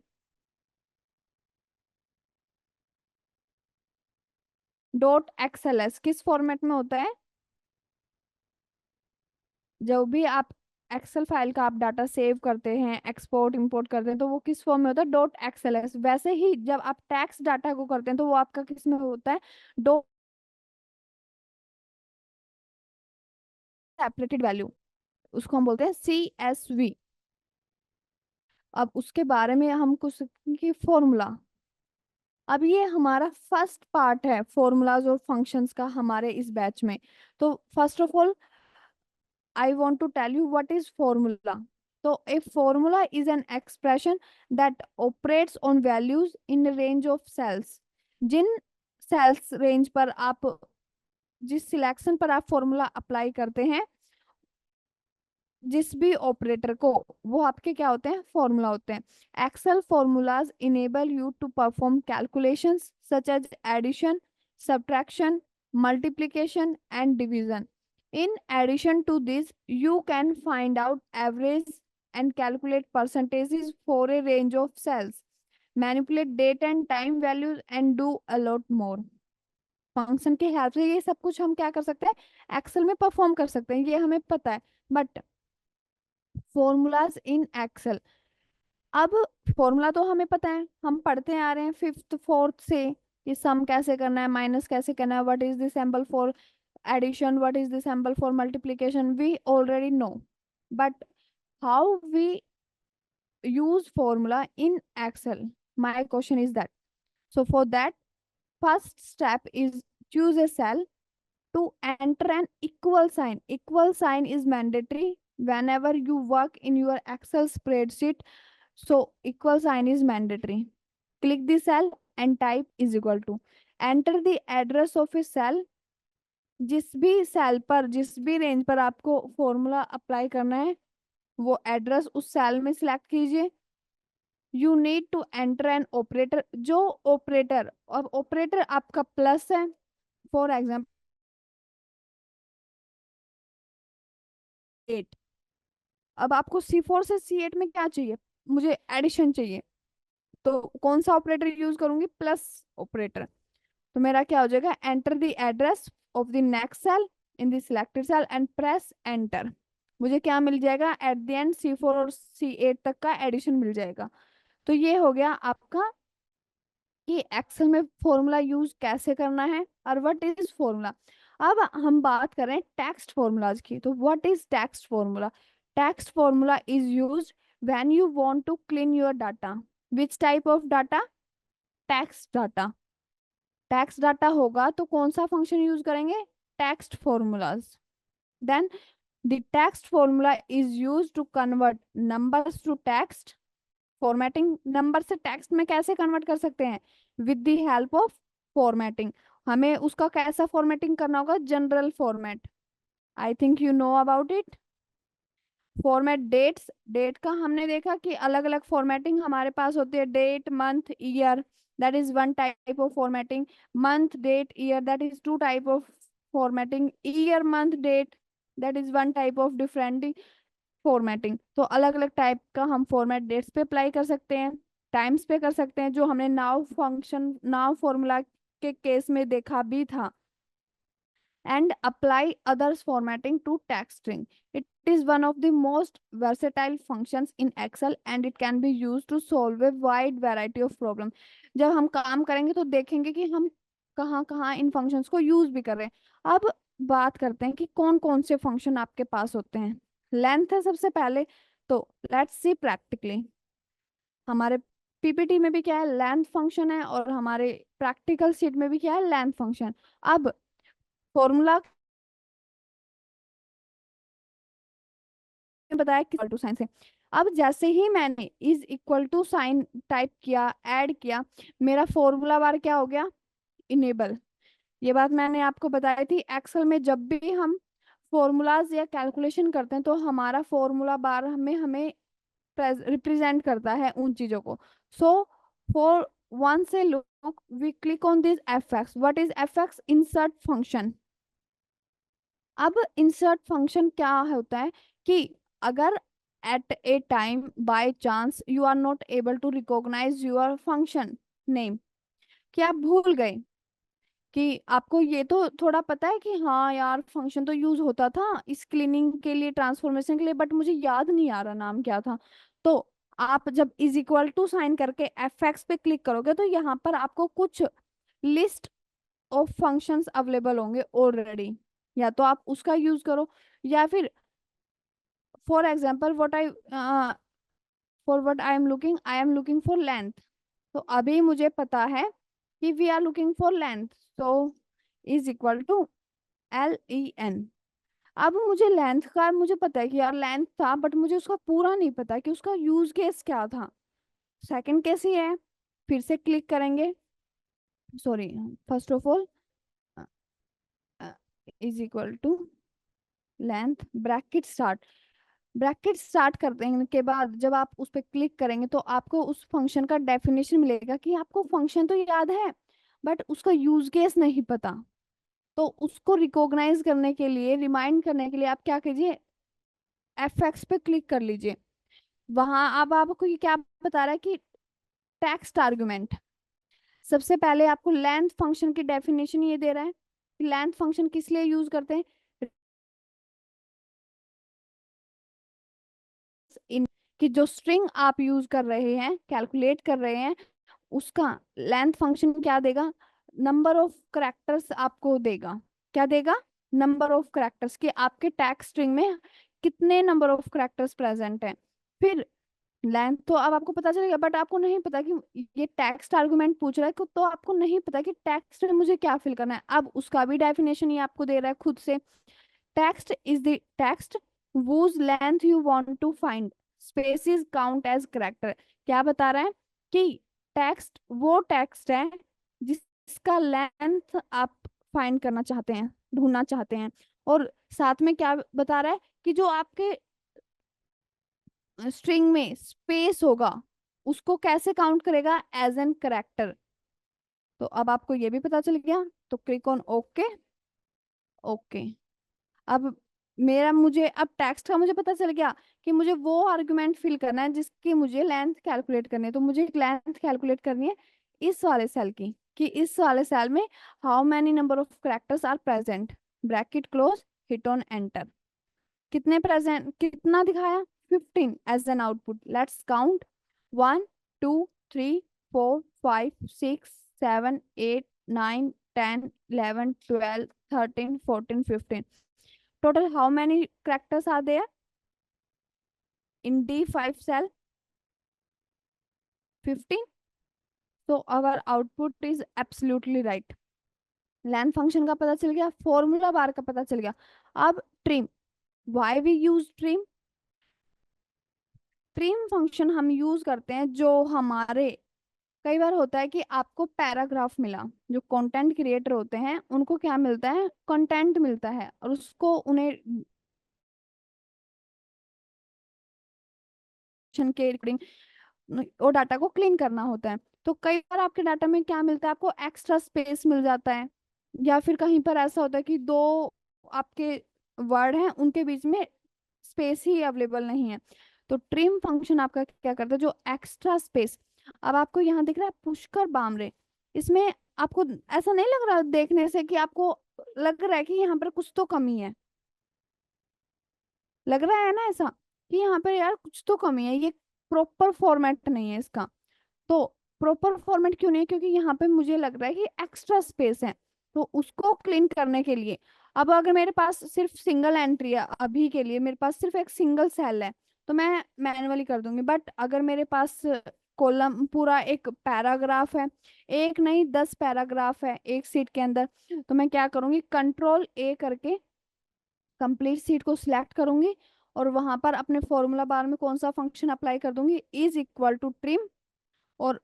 Speaker 1: डॉट XLS किस फॉर्मेट में होता है? जब भी आप एक्सेल फाइल का आप डाटा सेव करते हैं, एक्सपोर्ट इंपोर्ट करते हैं, तो वो किस फॉर्म में होता है? Dot XLS। वैसे ही जब आप टैक्स डाटा को करते हैं तो वो आपका किस में होता है? डॉट सेपरेटेड वैल्यू, उसको हम बोलते हैं CSV। अब उसके बारे में हम कुछ की फॉर्मूला। अब ये हमारा फर्स्ट पार्ट है फॉर्मूलाज और फंक्शंस का हमारे इस बैच में। तो first of all I want to tell you what is formula. So a formula is an expression that operates on values in a range of cells. जिन cells range पर आप जिस सिलेक्शन पर आप फॉर्मूला अप्लाई करते हैं, जिस भी ऑपरेटर को, वो आपके क्या होते हैं, फॉर्मूला होते हैं। Excel formulas enable you to perform calculations such as addition, subtraction, multiplication and division. In addition to this, you can find out average and calculate percentages for a range of cells, manipulate date and time values and do a lot more. Function की help से ये सब कुछ हम क्या कर सकते हैं, एक्सेल में परफॉर्म कर सकते हैं, ये हमें पता है। बट फॉर्मूलाज इन एक्सेल, अब फॉर्मूला तो हमें पता है, हम पढ़ते आ रहे हैं फिफ्थ फोर्थ से कि सम कैसे करना है, माइनस कैसे करना है, what is the symbol for addition, what is the symbol for multiplication, we already know. But how we use formula in Excel? My question is that. So for that, first step is choose a cell to enter an equal sign. Equal sign is mandatory whenever you work in your Excel spreadsheet. So equal sign is mandatory. Click the cell and type is equal to. Enter the address of a cell. जिस भी cell पर, जिस भी range पर आपको formula apply करना है, वो एड्रेस उस सेल में सिलेक्ट कीजिए। You need to enter an operator, जो ऑपरेटर, और ऑपरेटर आपका प्लस है, फॉर एग्जाम्पल 8। अब आपको C4 से C8 में क्या चाहिए, मुझे एडिशन चाहिए, तो कौन सा ऑपरेटर यूज करूंगी, प्लस ऑपरेटर। तो मेरा क्या हो जाएगा, enter the address of the next cell in the selected cell and press enter. मुझे क्या मिल जाएगा, एट द एंड C4 और C8 तक का एडिशन मिल जाएगा। तो ये हो गया आपका कि एक्सेल में फॉर्मूला यूज कैसे करना है और व्हाट इज फॉर्मूला। अब हम बात करें टेक्स्ट फॉर्मूलाज की, तो what is text formula. Text formula is used when you want to clean your data. Which type of data, text data. Text data होगा तो कौन सा फंक्शन यूज करेंगे, text formulas. Then the text formula is use to convert numbers to text. Formatting, number से text में कैसे convert कर सकते हैं, with the help of formatting. हमें उसका कैसा फॉर्मेटिंग करना होगा, general format. I think you know about it. Format dates, date का हमने देखा कि अलग अलग फॉर्मेटिंग हमारे पास होती है, date, month, year, that is one type of formatting. Month, date, year, that is two type of formatting. Year, month, date, that is one type of different formatting. तो अलग अलग टाइप का हम फॉर्मेट डेट्स पे apply कर सकते हैं, times पे कर सकते हैं, जो हमने नाउ फंक्शन, नाउ फॉर्मूला के केस में देखा भी था। And apply others formatting to text string. It is one of the most versatile functions in Excel and it can be used to solve a wide variety of problem। जब हम काम करेंगे तो देखेंगे कि हम कहाँ कहाँ इन फंक्शंस को यूज भी कर रहे हैं। अब बात करते हैं कि कौन कौन से फंक्शन आपके पास होते हैं। लेंथ है सबसे पहले, तो लेट्स सी प्रैक्टिकली। हमारे पीपीटी में भी क्या है, लेंथ फंक्शन है, और हमारे प्रैक्टिकल शीट में भी क्या है, लेंथ फंक्शन। अब फॉर्मूला बताया कि इक्वल टू साइन से। अब जैसे ही मैंने is equal to sign type किया, ऐड किया, मेरा फॉर्मूला बार क्या हो गया, इनेबल। ये बात मैंने आपको बताई थी, एक्सेल में जब भी हम फॉर्मूलाज या कैलकुलेशन करते हैं तो हमारा फॉर्मूला बार हमें हमें रिप्रेजेंट करता है उन चीजों को। सो फॉर वन से look we click on this fx। What is fx, insert function. अब इंसर्ट फंक्शन क्या होता है कि अगर at a time by chance you are not able to recognise your function name, कि आप भूल गए, कि आपको ये तो थोड़ा पता है कि हाँ यार फंक्शन तो यूज होता था इस क्लीनिंग के लिए, ट्रांसफॉर्मेशन के लिए, बट मुझे याद नहीं आ रहा नाम क्या था। तो आप जब इज इक्वल टू साइन करके fx पे क्लिक करोगे तो यहाँ पर आपको कुछ लिस्ट ऑफ फंक्शंस अवेलेबल होंगे ऑलरेडी, या तो आप उसका यूज करो, या फिर for example what I am looking for length. तो अभी मुझे पता है कि we are looking for length, तो इज इक्वल टू LEN। अब मुझे लेंथ का मुझे पता है कि यार लेंथ था, बट मुझे उसका पूरा नहीं पता कि उसका यूज केस क्या था। सेकंड केस ही है, फिर से क्लिक करेंगे, sorry, first of all is equal to length bracket start. Bracket start करने के बाद जब आप उस पर क्लिक करेंगे तो आपको उस फंक्शन का डेफिनेशन मिलेगा कि आपको फंक्शन तो याद है बट उसका यूज केस नहीं पता। तो उसको रिकॉग्नाइज करने के लिए, रिमाइंड करने के लिए आप क्या कीजिए, एफ पे क्लिक कर लीजिए। वहां अब आपको ये क्या बता रहा है कि टेक्स्ट आर्गुमेंट। सबसे पहले आपको लेंथ फंक्शन की डेफिनेशन ये दे रहा है कि लेंथ फंक्शन किस लिए यूज करते हैं। इन कि जो स्ट्रिंग आप यूज कर रहे हैं, कैलकुलेट कर रहे हैं, उसका लेंथ फंक्शन क्या देगा, नंबर ऑफ करेक्टर्स आपको देगा। क्या देगा, नंबर ऑफ करेक्टर्स, कि आपके टैग स्ट्रिंग में कितने नंबर ऑफ करेक्टर्स प्रेजेंट हैं। फिर लेंथ तो अब आपको पता चलेगा, बट आपको नहीं पता कि ये टेक्स्ट आर्गुमेंट पूछ रहा है, तो आपको नहीं पता कि टेक्स्ट में मुझे क्या फिल करना है। अब उसका भी डेफिनेशन ये आपको दे रहा है खुद से। Text is the text whose length you want to find, spaces count as character। क्या बता रहा है कि टेक्स्ट वो टेक्स्ट है जिसका लेंथ आप फाइंड करना चाहते हैं, ढूंढना चाहते हैं। और साथ में क्या बता रहा है कि जो आपके स्ट्रिंग में स्पेस होगा उसको कैसे काउंट करेगा, एज एन करेक्टर। तो अब आपको ये भी पता चल गया, तो क्लिक ऑन ओके। ओके, अब मुझे अब टेक्स्ट का मुझे पता चल गया कि मुझे वो आर्गुमेंट फिल करना है जिसकी मुझे लेंथ कैलकुलेट करनी है। तो मुझे लेंथ कैलकुलेट करनी है इस वाले सेल की, कि इस वाले सेल में how many number of characters are present, bracket close, hit on enter. कितने प्रेजेंट, कितना दिखाया, 15 as an output. Let's count, 1 2 3 4 5 6 7 8 9 10 11 12 13 14 15। Total how many characters are there in D5 cell? 15. So our output is absolutely right. Length function का पता चल गया, formula bar का पता चल गया। अब trim, why we use trim. Trim function हम यूज करते हैं जो हमारे, कई बार होता है कि आपको पैराग्राफ मिला, जो कंटेंट क्रिएटर होते हैं उनको क्या मिलता है, कंटेंट मिलता है, और उसको उन्हें के रिकॉर्डिंग वो डाटा को क्लीन करना होता है। तो कई बार आपके डाटा में क्या मिलता है, आपको एक्स्ट्रा स्पेस मिल जाता है, या फिर कहीं पर ऐसा होता है कि दो आपके वर्ड हैं उनके बीच में स्पेस ही अवेलेबल नहीं है। तो ट्रिम फंक्शन आपका क्या करता है, जो एक्स्ट्रा स्पेस। अब आपको यहाँ दिख रहा है पुष्कर बामरे, इसमें आपको ऐसा नहीं लग रहा देखने से कि आपको लग रहा है कि यहाँ पर कुछ तो कमी है, लग रहा है ना ऐसा कि यहाँ पर यार कुछ तो कमी है, ये प्रॉपर फॉर्मेट नहीं है इसका। तो प्रॉपर फॉर्मेट क्यों नहीं है, क्योंकि यहाँ पे मुझे लग रहा है कि एक्स्ट्रा स्पेस है। तो उसको क्लीन करने के लिए, अब अगर मेरे पास सिर्फ सिंगल एंट्री है, अभी के लिए मेरे पास सिर्फ एक सिंगल सेल है, तो मैं मैनुअली कर दूंगी। बट अगर मेरे पास कॉलम पूरा एक पैराग्राफ है, एक नहीं 10 पैराग्राफ है एक सीट के अंदर, तो मैं क्या करूंगी, कंट्रोल ए करके कंप्लीट सीट को सिलेक्ट करूंगी, और वहां पर अपने फॉर्मूला बार में कौन सा फंक्शन अप्लाई कर दूंगी, इज इक्वल टू ट्रिम, और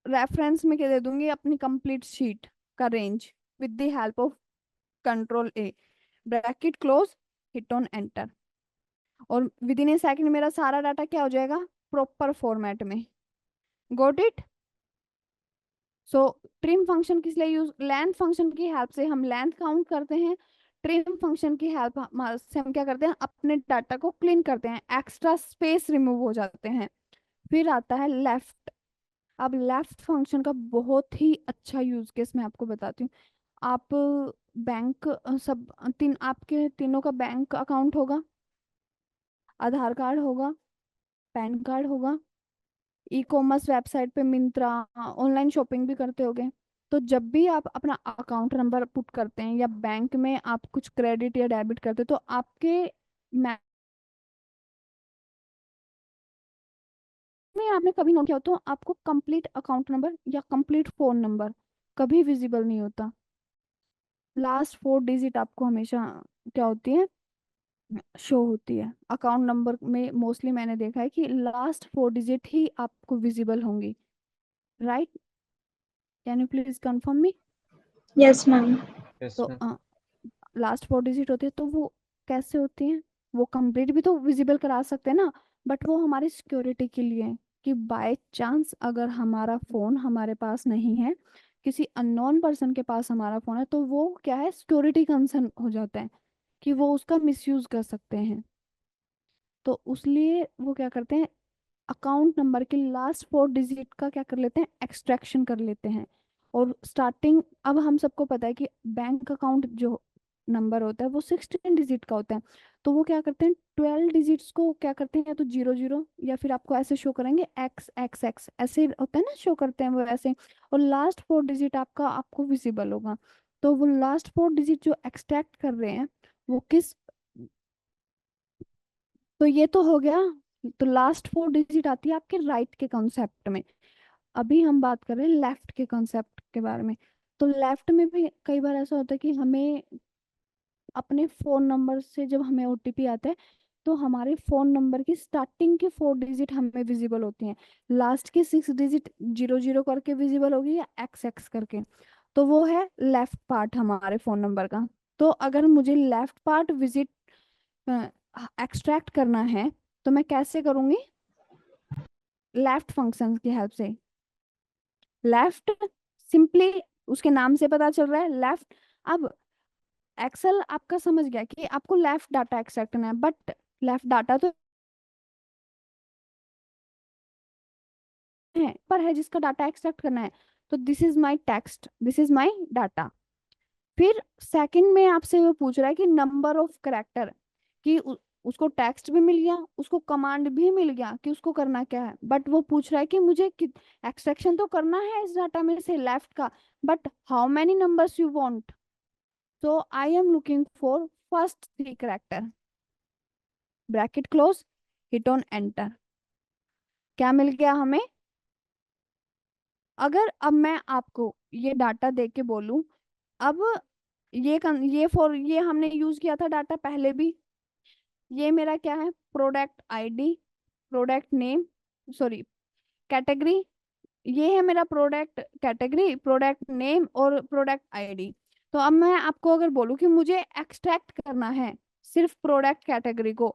Speaker 1: रेफरेंस में क्या दे दूंगी, अपनी कंप्लीट शीट का range with the help of control A, bracket close, hit on enter. और विद इन ए सेकंड मेरा सारा डाटा क्या हो जाएगा, प्रॉपर फॉर्मेट में। Got it. So trim function किस लिए यूज, लेंथ फंक्शन की हेल्प से हम लेंथ काउंट करते हैं। ट्रिम फंक्शन की हेल्प से हम क्या करते हैं, अपने डाटा को क्लीन करते हैं, एक्स्ट्रा स्पेस रिमूव हो जाते हैं। फिर आता है लेफ्ट। अब लेफ्ट फंक्शन का बहुत ही अच्छा यूज केस मैं आपको बताती हूँ। आप बैंक, सब तीन, आपके तीनों का बैंक अकाउंट होगा, आधार कार्ड होगा, पैन कार्ड होगा, ई कॉमर्स वेबसाइट पे मिंत्रा ऑनलाइन शॉपिंग भी करते होगे। तो जब भी आप अपना अकाउंट नंबर पुट करते हैं या बैंक में आप कुछ क्रेडिट या डेबिट करते हैं, तो आपके में आपने कभी नोट किया हो तो आपको कंप्लीट अकाउंट नंबर या कंप्लीट फोन नंबर कभी विजिबल नहीं होता। लास्ट 4 डिजिट आपको हमेशा क्या होती है, शो होती है। अकाउंट नंबर में मोस्टली मैंने देखा है कि लास्ट 4 डिजिट ही आपको विजिबल होंगी, right. Can you please confirm me?
Speaker 3: Yes, ma'am.
Speaker 2: Yes
Speaker 1: तो
Speaker 2: मैम।
Speaker 1: लास्ट 4 डिजिट होते हैं, तो वो कैसे होती हैं? वो कंप्लीट भी तो विजिबल करा सकते हैं ना, बट वो हमारी सिक्योरिटी के लिए है कि बाय चांस अगर हमारा फोन हमारे पास नहीं है, किसी अननोन पर्सन के पास हमारा फोन है, तो वो क्या है, सिक्योरिटी कंसर्न हो जाता है कि वो उसका मिसयूज कर सकते हैं। तो उसलिए वो क्या करते हैं, अकाउंट नंबर के लास्ट 4 डिजिट का क्या कर लेते हैं, एक्सट्रैक्शन कर लेते हैं। और स्टार्टिंग, अब हम सबको पता है कि बैंक अकाउंट जो नंबर होता है वो 16 डिजिट का होता है। तो वो क्या करते हैं, 12 डिजिट्स को क्या करते हैं, या तो 0 0, या फिर आपको ऐसे शो करेंगे एक्स एक्स एक्स, ऐसे होता है ना, शो करते हैं वो ऐसे। और लास्ट 4 डिजिट आपका आपको विजिबल होगा। तो वो लास्ट 4 डिजिट जो एक्सट्रैक्ट कर रहे हैं, वो किस, तो ये तो हो गया। तो लास्ट 4 डिजिट आती है आपके राइट के कॉन्सेप्ट में। अभी हम बात कर रहे हैं लेफ्ट के कॉन्सेप्ट के बारे में। तो लेफ्ट में भी कई बार ऐसा होता है कि हमें अपने फोन नंबर से जब हमें ओटीपी आता है, तो हमारे फोन नंबर की स्टार्टिंग की 4 डिजिट हमें विजिबल होती हैं। लास्ट की 6 डिजिट 0 0 करके विजिबल होगी या एक्स एक्स करके। तो वो है लेफ्ट पार्ट हमारे फोन नंबर का। तो अगर मुझे लेफ्ट पार्ट विजिट एक्सट्रैक्ट करना है, तो मैं कैसे करूंगी, लेफ्ट फंक्शन की हेल्प से। लेफ्ट, सिंपली उसके नाम से पता चल रहा है लेफ्ट। अब एक्सेल आपका समझ गया कि आपको लेफ्ट डाटा एक्सट्रैक्ट करना है, बट लेफ्ट डाटा तो है, पर है जिसका डाटा एक्सट्रैक्ट करना है। तो this is my text, this is my data. फिर सेकंड में आपसे वो पूछ रहा है कि नंबर ऑफ करेक्टर, कि उसको टेक्स्ट भी मिल गया, उसको कमांड भी मिल गया कि उसको करना क्या है, बट वो पूछ रहा है कि मुझे एक्सट्रैक्शन तो करना है इस डाटा में से लेफ्ट का, but how many numbers you want. So I am looking for first 3 character. Bracket close, hit on enter. क्या मिल गया हमें? अगर अब मैं आपको ये डाटा दे के बोलूं, अब ये हमने यूज किया था डाटा पहले भी। ये मेरा क्या है, product ID, product name, sorry, category. ये है मेरा प्रोडक्ट कैटेगरी, प्रोडक्ट नेम और प्रोडक्ट आईडी। तो अब मैं आपको अगर बोलूं कि मुझे एक्सट्रैक्ट करना है सिर्फ प्रोडक्ट कैटेगरी को,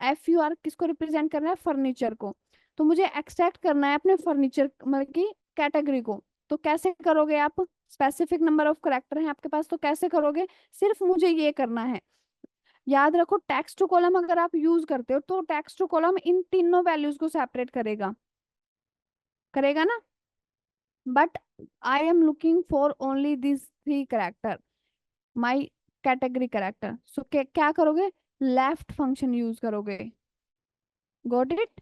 Speaker 1: FUR किसको रिप्रेजेंट करना है, फर्नीचर को। तो मुझे एक्सट्रैक्ट करना है अपने फर्नीचर मतलब की कैटेगरी को। तो कैसे करोगे आप, स्पेसिफिक नंबर ऑफ करेक्टर हैं आपके पास, तो कैसे करोगे, सिर्फ मुझे ये करना है। याद रखो, टेक्स्ट टू कॉलम अगर आप यूज करते हो तो टेक्स्ट टू कॉलम इन तीनों वैल्यूज को सेपरेट करेगा, करेगा ना। But I am looking for only this 3 character, my category character. So क्या करोगे, लेफ्ट फंक्शन यूज करोगे। Got it?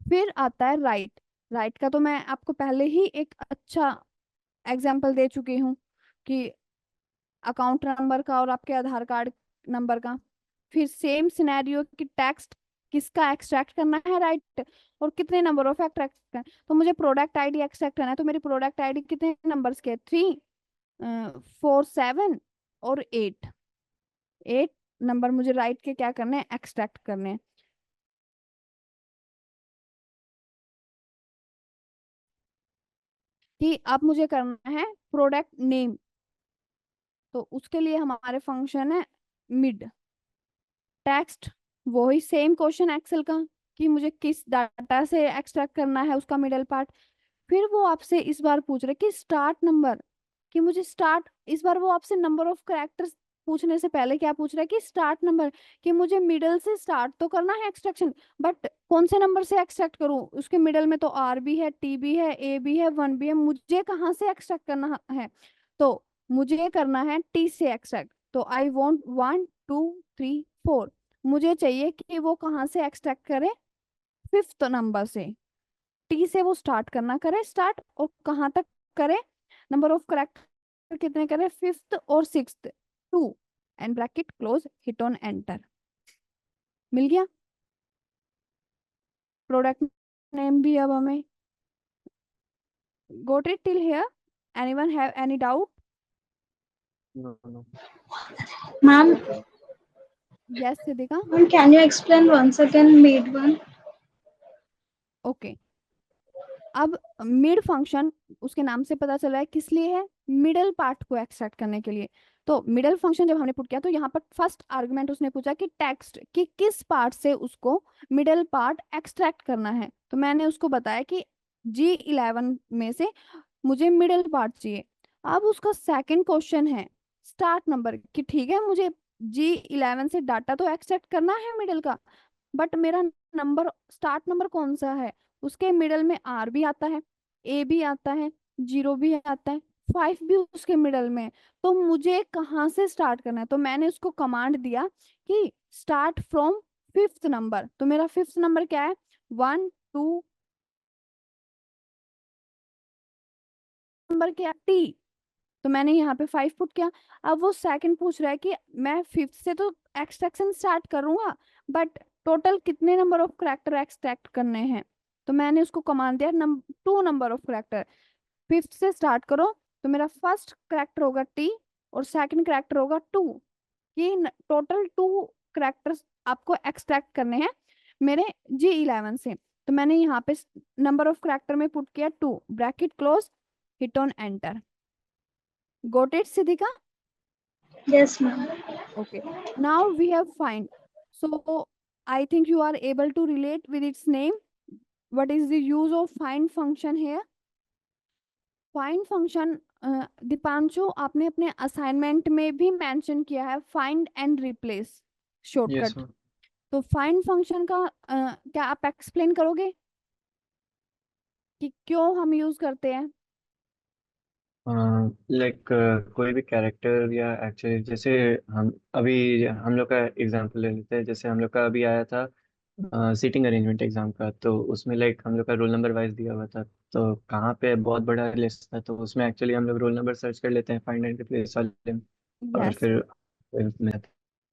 Speaker 1: फिर आता है राइट। राइट का तो मैं आपको पहले ही एक अच्छा एग्जाम्पल दे चुकी हूँ कि अकाउंट नंबर का और आपके आधार कार्ड नंबर का। फिर सेम सिनेरियो कि टेक्स्ट किसका एक्सट्रैक्ट करना है, राइट, और कितने नंबर ऑफ एक्सट्रैक्ट करना है। तो मुझे प्रोडक्ट आईडी एक्सट्रैक्ट करना है, तो मेरी प्रोडक्ट आईडी कितने नंबर्स के, 3 4 7 और 8। 8 नंबर मुझे राइट के क्या करने हैं, एक्सट्रैक्ट करने हैं। कि अब मुझे करना है प्रोडक्ट नेम, तो उसके लिए हमारे फंक्शन है मिड टेक्स्ट। वही सेम क्वेश्चन एक्सेल का कि मुझे किस डाटा से एक्सट्रैक्ट करना है उसका मिडल पार्ट। फिर वो आपसे इस बार पूछ रहे कि स्टार्ट नंबर, कि मुझे स्टार्ट, इस बार वो आपसे नंबर ऑफ कैरेक्टर्स पूछने से पहले क्या पूछ रहा है कि स्टार्ट नंबर, कि मुझे मिडल से स्टार्ट तो करना है एक्सट्रैक्शन, बट कौन से नंबर से एक्सट्रैक्ट करूं, उसके मिडल में तो R भी है, T भी है, A भी है, 1 भी है, मुझे कहाँ से एक्सट्रैक्ट करना है। तो मुझे करना है T से एक्सट्रैक्ट। तो आई वॉन्ट 1 2 3 4, मुझे चाहिए कि वो कहाँ से एक्सट्रैक्ट करे, फिफ्थ नंबर से। T से वो स्टार्ट करना करे स्टार्ट, और कहाँ तक करे, नंबर ऑफ करेक्टर कितने करे, फिफ्थ और sixth, 2, and bracket close, hit on enter. मिल गया प्रोडक्ट नेम भी। अब हमें got it till here, anyone have any doubt?
Speaker 2: No no.
Speaker 3: Ma'am,
Speaker 1: yes Siddhika.
Speaker 3: ma'am, can you explain once again made one?
Speaker 1: Okay, अब mid function उसके नाम से पता चला है किस लिए है, मिडल पार्ट को एक्सट्रैक्ट करने के लिए। तो मिडल फंक्शन जब हमने पुट किया तो यहाँ पर फर्स्ट आर्गुमेंट उसने पूछा कि टेक्स्ट कि किस पार्ट से उसको मिडल पार्ट एक्सट्रैक्ट करना है। तो मैंने उसको बताया कि G11 में से मुझे मिडल पार्ट चाहिए। अब उसका सेकंड क्वेश्चन है स्टार्ट नंबर कि ठीक है मुझे G11 से डाटा तो एक्सट्रैक्ट करना है मिडल का, बट मेरा नंबर स्टार्ट नंबर कौन सा है, उसके मिडल में R भी आता है, A भी आता है, 0 भी आता है, 5 भी उसके मिडल में है। तो मुझे कहाँ से स्टार्ट करना है, तो मैंने उसको कमांड दिया कि स्टार्ट फ्रॉम फिफ्थ नंबर। तो मेरा फिफ्थ नंबर क्या है, 1 2 नंबर क्या, T। तो मैंने यहाँ पे 5 पुट किया। अब वो सेकंड पूछ रहा है कि मैं फिफ्थ से तो एक्सट्रैक्शन स्टार्ट करूंगा, बट टोटल कितने नंबर ऑफ करेक्टर एक्सट्रैक्ट करने हैं। तो मैंने उसको कमांड दिया 2 नंबर ऑफ करेक्टर, फिफ्थ से स्टार्ट करो। तो मेरा फर्स्ट करेक्टर होगा T और सेकंड करेक्टर होगा 2, कि टोटल 2 करेक्टर्स आपको एक्सट्रैक्ट करने हैं मेरे G11 से। तो मैंने यहाँ पे नंबर ऑफ करेक्टर में पुट किया 2, bracket close, hit on enter. Got it Siddhika?
Speaker 3: Yes, ma'am.
Speaker 1: Okay, now we have find. So I think you are able to relate with its name. What is the use of find function here? Find function Deepanshu आपने अपने assignment में भी mention किया है, find and replace
Speaker 2: yes
Speaker 1: shortcut.
Speaker 2: Ma'am.
Speaker 1: तो find function का क्या आप एक्सप्लेन करोगे कि क्यों हम यूज करते हैं?
Speaker 2: लाइक कोई भी कैरेक्टर या एक्चुअली जैसे हम अभी हम लोग का एग्जांपल ले लेते हैं, जैसे हम लोग का अभी आया था सीटिंग अरेंजमेंट एग्जाम का, तो उसमें लाइक हम लोग का रोल नंबर वाइज दिया हुआ था, तो कहाँ पे बहुत बड़ा लिस्ट था, तो उसमें एक्चुअली हम लोग रोल नंबर सर्च कर लेते हैं फाइंड एंड रिप्लेस वाले में, और
Speaker 1: यस।
Speaker 2: फिर मैं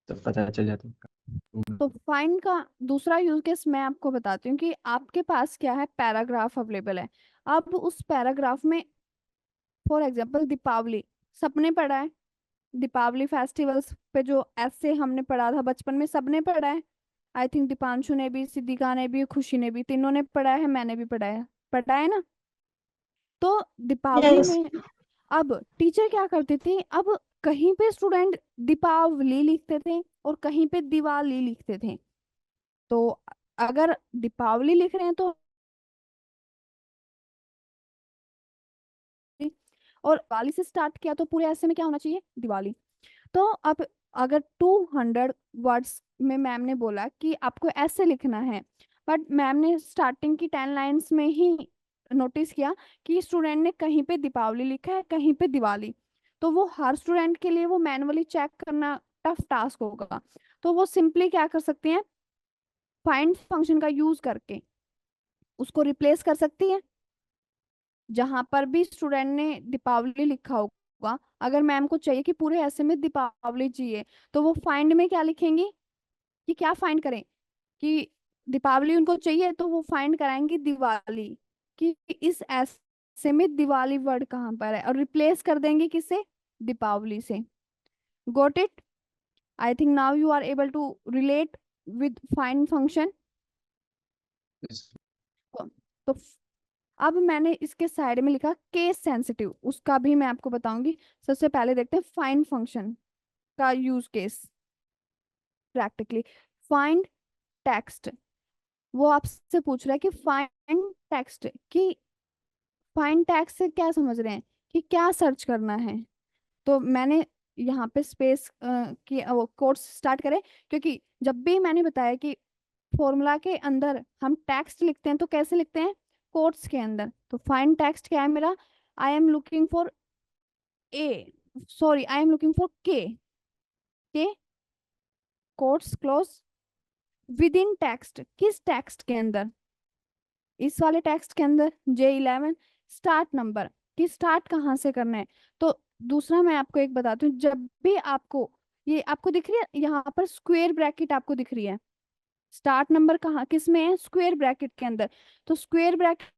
Speaker 2: तो पता चल जाता है।
Speaker 1: तो फाइंड का दूसरा यूज केस मैं आपको बताती हूँ कि आपके पास क्या है, पैराग्राफ अवेलेबल है। अब उस पैराग्राफ में फॉर एग्जाम्पल दीपावली सबने पढ़ा है, दीपावली फेस्टिवल्स पे जो ऐसे हमने पढ़ा था बचपन में, सबने पढ़ा है। आई थिंक दीपांशु ने भी, सिद्धिका ने भी, खुशी ने भी, तीनों ने पढ़ा है, मैंने भी पढ़ा है ना। तो दीपावली
Speaker 3: Yes.
Speaker 1: में अब टीचर क्या करती थी, अब कहीं पे स्टूडेंट दीपावली लिखते थे और कहीं पे दिवाली लिखते थे। तो अगर दीपावली लिख रहे हैं तो और दिवाली से स्टार्ट किया तो पूरे ऐसे में क्या होना चाहिए, दिवाली। तो अब अगर 200 वर्ड्स में मैम ने बोला कि आपको ऐसे लिखना है, बट मैम ने स्टार्टिंग की 10 लाइन्स में ही नोटिस किया कि स्टूडेंट ने कहीं पे दीपावली लिखा है, कहीं पे दिवाली। तो वो हर स्टूडेंट के लिए वो मैनुअली चेक करना टफ टास्क होगा। तो वो सिंपली क्या कर सकते हैं, फाइंड फंक्शन का यूज करके उसको रिप्लेस कर सकती है। जहां पर भी स्टूडेंट ने दीपावली लिखा होगा, अगर मैम को चाहिए कि पूरे ऐसे में दीपावली चाहिए, तो वो फाइंड में क्या लिखेंगी कि क्या फाइंड करें, कि दीपावली उनको चाहिए तो वो फाइंड कराएंगे दिवाली, कि इस ऐसे में दिवाली वर्ड कहाँ पर है, और रिप्लेस कर देंगे किससे, दीपावली से। Got it? I think now you are able to relate with find function. तो अब मैंने इसके साइड में लिखा केस सेंसिटिव, उसका भी मैं आपको बताऊंगी। सबसे पहले देखते हैं फाइंड फंक्शन का use case practically. Find text, वो आपसे पूछ रहा है कि फाइंड टेक्स्ट, कि फाइंड टेक्स्ट से क्या समझ रहे हैं कि क्या सर्च करना है। तो मैंने यहाँ पे स्पेस की वो कोट्स स्टार्ट करें, क्योंकि जब भी मैंने बताया कि फॉर्मूला के अंदर हम टेक्स्ट लिखते हैं तो कैसे लिखते हैं, कोट्स के अंदर। तो फाइंड टेक्स्ट क्या है मेरा, आई am looking for a, sorry I am looking for के, के quotes close, with in text, किस टेक्स्ट के अंदर, इस वाले टेक्स्ट के अंदर J11, स्टार्ट नंबर, कि स्टार्ट कहाँ से करना है। तो दूसरा मैं आपको एक बताती हूँ, जब भी आपको ये आपको दिख रही है यहाँ पर स्क्वेयर ब्रैकेट आपको दिख रही है, स्टार्ट नंबर कहाँ किस में है, स्क्वेयर ब्रैकेट के अंदर। तो स्क्वेयर ब्रैकेट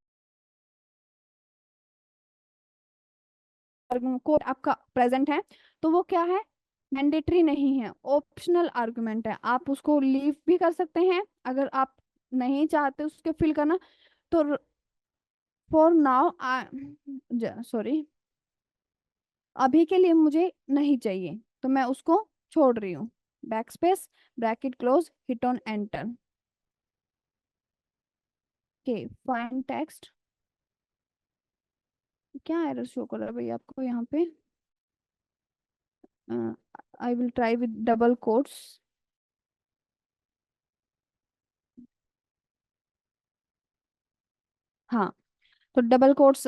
Speaker 1: कोड आपका प्रेजेंट है, तो वो क्या है, मैंडेटरी नहीं है, ऑप्शनल आर्गुमेंट है, आप उसको लीव भी कर सकते हैं अगर आप नहीं चाहते उसके फिल करना। तो फॉर नाउ सॉरी, अभी के लिए मुझे नहीं चाहिए तो मैं उसको छोड़ रही हूँ। Back space, bracket close, hit on enter. के फाइन टेक्स्ट, क्या एरर शो कर रहा है भाई आपको यहाँ पे? I will try with double quotes. हाँ, तो डबल कोट्स,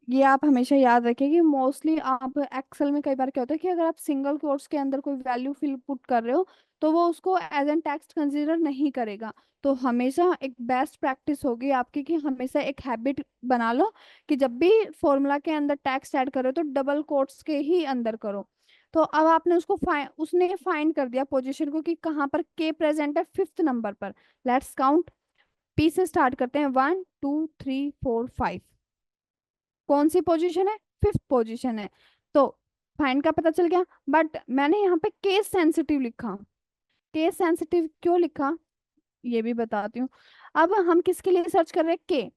Speaker 1: ये आप हमेशा याद रखें कि मोस्टली आप एक्सेल में कई बार क्या होता है कि अगर आप सिंगल कोट्स के अंदर कोई वैल्यू फिल पुट कर रहे हो तो वो उसको एज एन टेक्स्ट कंसीडर नहीं करेगा। तो हमेशा एक बेस्ट प्रैक्टिस होगी आपकी कि हमेशा एक हैबिट बना लो कि जब भी फॉर्मूला के अंदर टेक्स्ट ऐड करो तो डबल कोट्स के ही अंदर करो। तो अब आपने उसने फाइंड कर दिया पोजीशन को कि कहाँ पर के प्रेजेंट है, फिफ्थ नंबर पर। लेट्स काउंट, पी से स्टार्ट करते हैं, 1 2 3 4 5। कौन सी पोजीशन है? फिफ्थ पोजीशन है। तो फाइंड का पता चल गया, बट मैंने यहाँ पे केस सेंसिटिव लिखा। केस सेंसिटिव क्यों लिखा ये भी बताती हूँ। अब हम किसके लिए सर्च कर रहे हैं? के।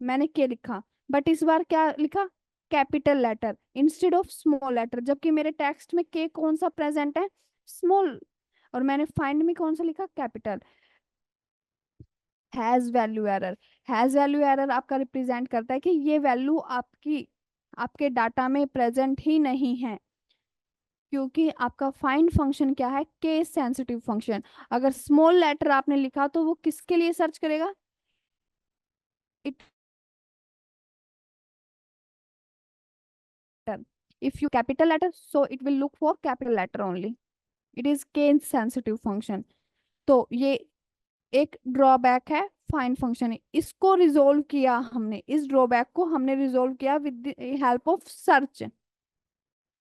Speaker 1: मैंने के लिखा, बट इस बार क्या लिखा? Capital letter instead of small letter, जबकि मेरे टेक्स्ट में के कौन सा प्रेजेंट है? स्मॉल। और मैंने फाइंड में कौन सा लिखा? Capital. Has value error. Has value error आपका रिप्रेजेंट करता है कि ये वैल्यू आपके डाटा में प्रेजेंट ही नहीं है, क्योंकि आपका फाइंड फंक्शन क्या है? Case sensitive function. अगर स्मॉल लेटर आपने लिखा तो वो किसके लिए सर्च करेगा? It if you capital letter so it will look for capital letter only. It is case sensitive function. तो ये एक ड्रॉबैक है फाइंड फंक्शन। इसको रिजोल्व किया हमने, इस ड्रॉबैक को हमने रिजोल्व किया with help of search.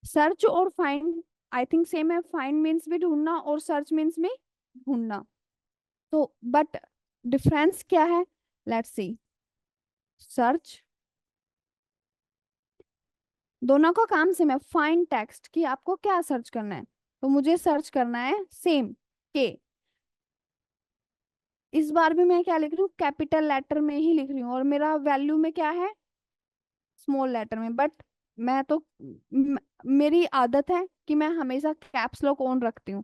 Speaker 1: Search और फाइंड आई थिंक सेम है। फाइंड मीन्स भी ढूंढना और सर्च मीन्स भी ढूंढना। तो बट डिफरेंस क्या है? Let's see. सर्च, दोनों का काम सेम है। फाइंड टेक्स्ट कि आपको क्या सर्च करना है, तो मुझे सर्च करना है सेम के। इस बार भी मैं क्या लिख रही हूँ? कैपिटल लेटर में ही लिख रही हूँ, और मेरा वैल्यू में क्या है? स्मॉल लेटर में। बट मैं तो मेरी आदत है कि मैं हमेशा कैप्स लॉक ऑन रखती हूँ।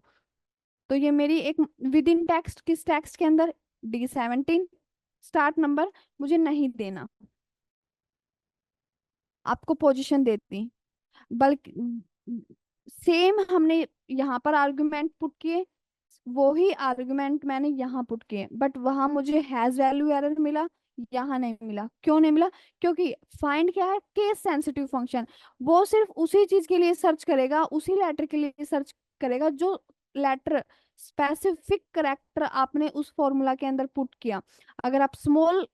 Speaker 1: तो ये मेरी एक विद इन टेक्स्ट, किस टेक्स्ट के अंदर? D17 स्टार्ट नंबर मुझे नहीं देना, आपको पोजीशन देती। बल्कि सेम हमने यहाँ पर आर्गुमेंट पुट किए, वो ही आर्गुमेंट मैंने यहाँ पुट किए, बट वहां मुझे हैज वैल्यू एरर मिला, यहाँ नहीं मिला। क्यों नहीं मिला? क्योंकि फाइंड क्या है? Case sensitive function. वो सिर्फ उसी चीज के लिए सर्च करेगा, उसी लेटर के लिए सर्च करेगा जो लेटर स्पेसिफिक करेक्टर आपने उस फॉर्मूला के अंदर पुट किया। अगर आप स्मॉल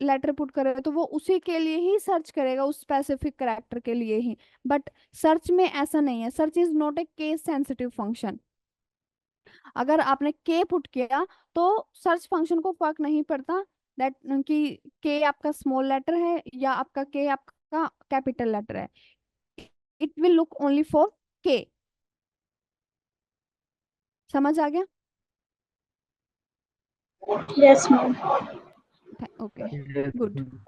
Speaker 1: लेटर पुट कर रहे हो तो वो उसी के लिए ही सर्च करेगा, उस स्पेसिफिक करेक्टर के लिए ही। बट सर्च में ऐसा नहीं है। Search is not a case sensitive function. अगर आपने के पुट किया तो सर्च फंक्शन को फर्क नहीं पड़ता दैट कि के आपका स्मॉल लेटर है या आपका के आपका कैपिटल लेटर है। It will look only for के। समझ आ गया?
Speaker 3: Yes ma'am.
Speaker 1: Okay,
Speaker 2: Yes,
Speaker 1: good.
Speaker 2: ma'am.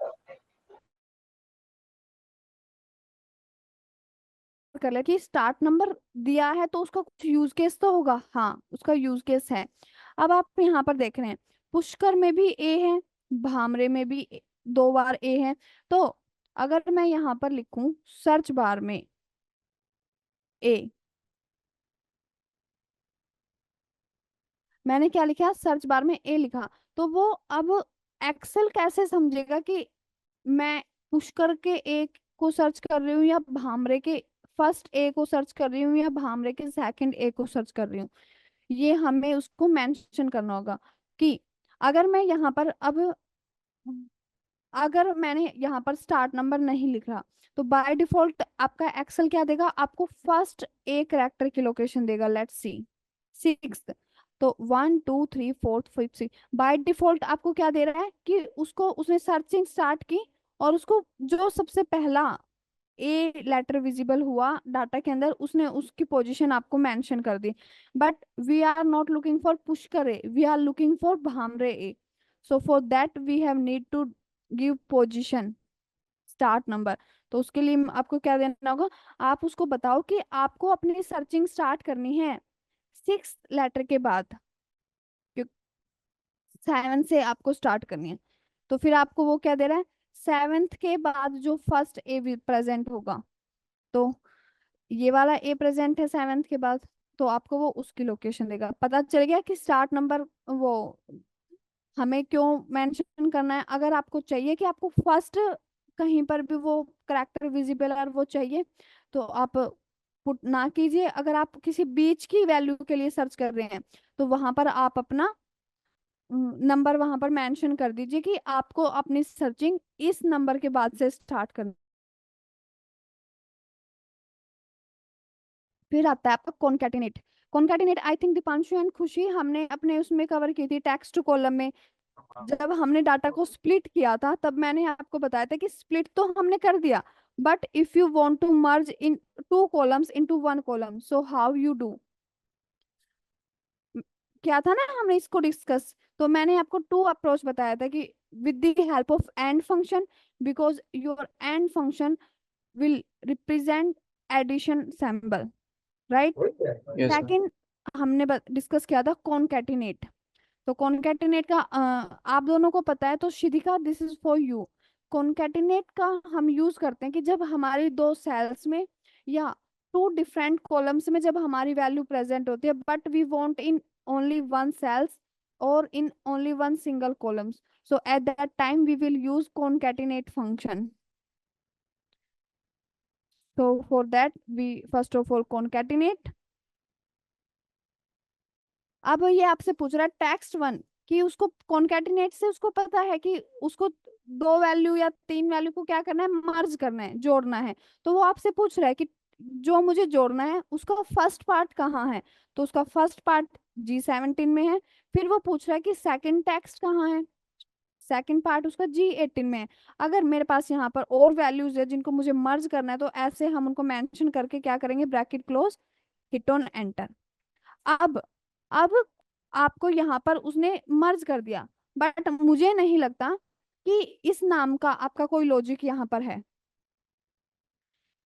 Speaker 1: कर ले कि स्टार्ट नंबर दिया है तो उसका कुछ यूज केस तो होगा। हाँ, उसका यूज केस है। अब आप यहाँ पर देख रहे हैं पुष्कर में भी ए है, भामरे में भी दो बार ए है। तो अगर मैं यहाँ पर लिखूं सर्च बार में ए, मैंने क्या लिखा? सर्च बार में ए लिखा। तो वो अब एक्सेल कैसे समझेगा कि मैं पुष्कर के ए को सर्च कर रही हूँ या भामरे के फर्स्ट ए को सर्च कर रही हूँ या भामरे के सेकंड ए को सर्च कर रही हूँ? ये हमें उसको मेंशन करना होगा कि अगर मैं यहाँ पर अब अगर मैंने यहाँ पर स्टार्ट नंबर नहीं लिखा तो बाय डिफॉल्ट आपका एक्सेल क्या देगा? आपको फर्स्ट ए करेक्टर की लोकेशन देगा। Let's see, six. तो 1 2 3 4 5 6 बाय डिफॉल्ट आपको क्या दे रहा है कि उसको उसने सर्चिंग स्टार्ट की और उसको जो सबसे पहला ए लेटर विजिबल हुआ डाटा के अंदर उसने उसकी पोजीशन आपको मेंशन कर दी। But we are not looking for Pushkar A, we are looking for Bhamre A. So for that we have need to give position start number. तो उसके लिए आपको क्या देना होगा, आप उसको बताओ कि आपको अपनी सर्चिंग स्टार्ट करनी है 6 लेटर के बाद, 7 से आपको स्टार्ट करनी है। तो फिर आपको वो क्या दे रहा है, 7th के बाद जो फर्स्ट ए प्रेजेंट होगा, तो ये वाला ए प्रेजेंट है 7th के बाद, तो आपको वो उसकी लोकेशन देगा। पता चल गया कि स्टार्ट नंबर वो हमें क्यों मेंशन करना है। अगर आपको चाहिए कि आपको फर्स्ट कहीं पर भी वो करेक्टर विजिबल और वो चाहिए, तो आप पुट ना कीजिए। अगर आप किसी बीच की वैल्यू के लिए सर्च कर रहे हैं, तो वहां पर आप अपना नंबर वहां पर मेंशन कर दीजिए कि आपको अपनी सर्चिंग इस नंबर के बाद से स्टार्ट करना। फिर आता है आपका concatenate. Concatenate I think Deepanshu and खुशी हमने अपने उसमें कवर की थी टेक्स्ट कॉलम में। जब हमने डाटा को स्प्लिट किया था तब मैंने आपको बताया था कि स्प्लिट तो हमने कर दिया, but if you want to merge in 2 columns into 1 column, so how you do. क्या था ना हमने इसको डिस्कस, तो मैंने आपको 2 अप्रोच बताया था कि with the help of and function, because your and function will represent addition symbol, right.
Speaker 2: Yes ma'am.
Speaker 1: Second हमने डिस्कस किया था कॉन्कैटिनेट। तो कॉन्कैटिनेट का आप दोनों को पता है, तो Siddhika this is for you. Concatenate का हम यूज करते हैं कि जब हमारी 2 सेल्स में या 2 डिफरेंट कॉलम्स में जब हमारी वैल्यू प्रेजेंट होती है, but we want in only 1 cells और in only 1 single columns, so at that time we will use concatenate function. So for that we first of all concatenate। अब ये आपसे पूछ रहा है टेक्स्ट 1 कि उसको कॉन्कैटिनेट से उसको पता है कि उसको 2 वैल्यू या 3 वैल्यू को क्या करना है, मर्ज करना है, जोड़ना है। तो वो आपसे पूछ रहा है कि जो मुझे जोड़ना है उसका फर्स्ट पार्ट कहाँ है, तो उसका फर्स्ट पार्ट G17 में है। फिर वो पूछ रहा है कि सेकंड टेक्स्ट कहाँ है, सेकंड पार्ट उसका G18 में है। अगर मेरे पास यहाँ पर और वैल्यूज है जिनको मुझे मर्ज करना है, तो ऐसे हम उनको मेंशन करके क्या करेंगे, bracket close, hit on enter. अब आपको यहाँ पर उसने मर्ज कर दिया, बट मुझे नहीं लगता कि इस नाम का आपका कोई लॉजिक यहाँ पर है।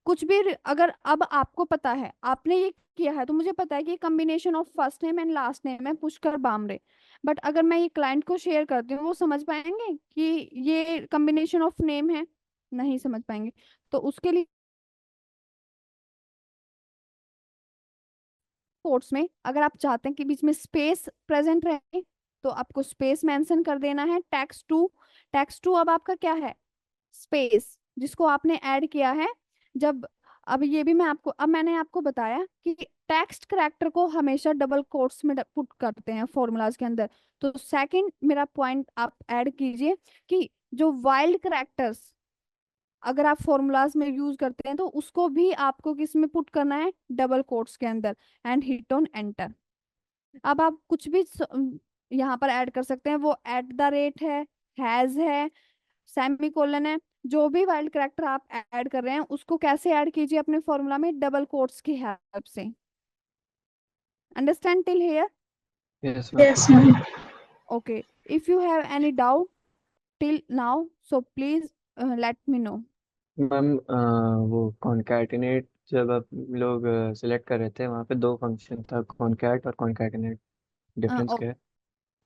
Speaker 1: कुछ भी अगर अब आपको पता है, आपने ये किया है, तो मुझे पता है कि combination of first name and last name है पुष्कर बामरे। बट अगर मैं ये क्लाइंट को शेयर करती हूँ, वो समझ पाएंगे कि ये कॉम्बिनेशन ऑफ नेम है, नहीं समझ पाएंगे। तो उसके लिए कोट्स में अगर आप चाहते हैं कि बीच में स्पेस प्रेजेंट रहे, तो आपको स्पेस मेंशन कर देना है। टेक्स्ट टू अब आपका क्या है, स्पेस, जिसको आपने ऐड किया है जब। अब ये भी मैं आपको, अब मैंने आपको बताया कि टेक्स्ट करैक्टर को हमेशा डबल कोट्स में पुट करते हैं फॉर्मूलाज के अंदर। तो सेकंड मेरा पॉइंट आप ऐड कीजिए कि जो वाइल्ड करैक्टर्स अगर आप फॉर्मूलाज में यूज करते हैं, तो उसको भी आपको किस में पुट करना है, डबल कोट्स के अंदर, एंड हिट ऑन एंटर। अब आप कुछ भी यहाँ पर ऐड कर सकते हैं, वो एट द रेट है, हैज है, सेमी कोलन है। जो भी वाइल्ड करैक्टर आप ऐड कर रहे हैं उसको कैसे ऐड कीजिए अपने फॉर्मूला में, डबल कोट्स की हेल्प से। Understand till here?
Speaker 2: Yes ma'am.
Speaker 3: Yes, ma'am.
Speaker 1: Okay, if you have any doubt till now, so please let me no.
Speaker 2: Ma'am वो कॉन्कैटिनेट जब आप लोग सिलेक्ट कर रहे थे, वहाँ पे 2 फंक्शन था, कॉन्कैट और कॉन्कैटिनेट। डिफरेंस क्या है?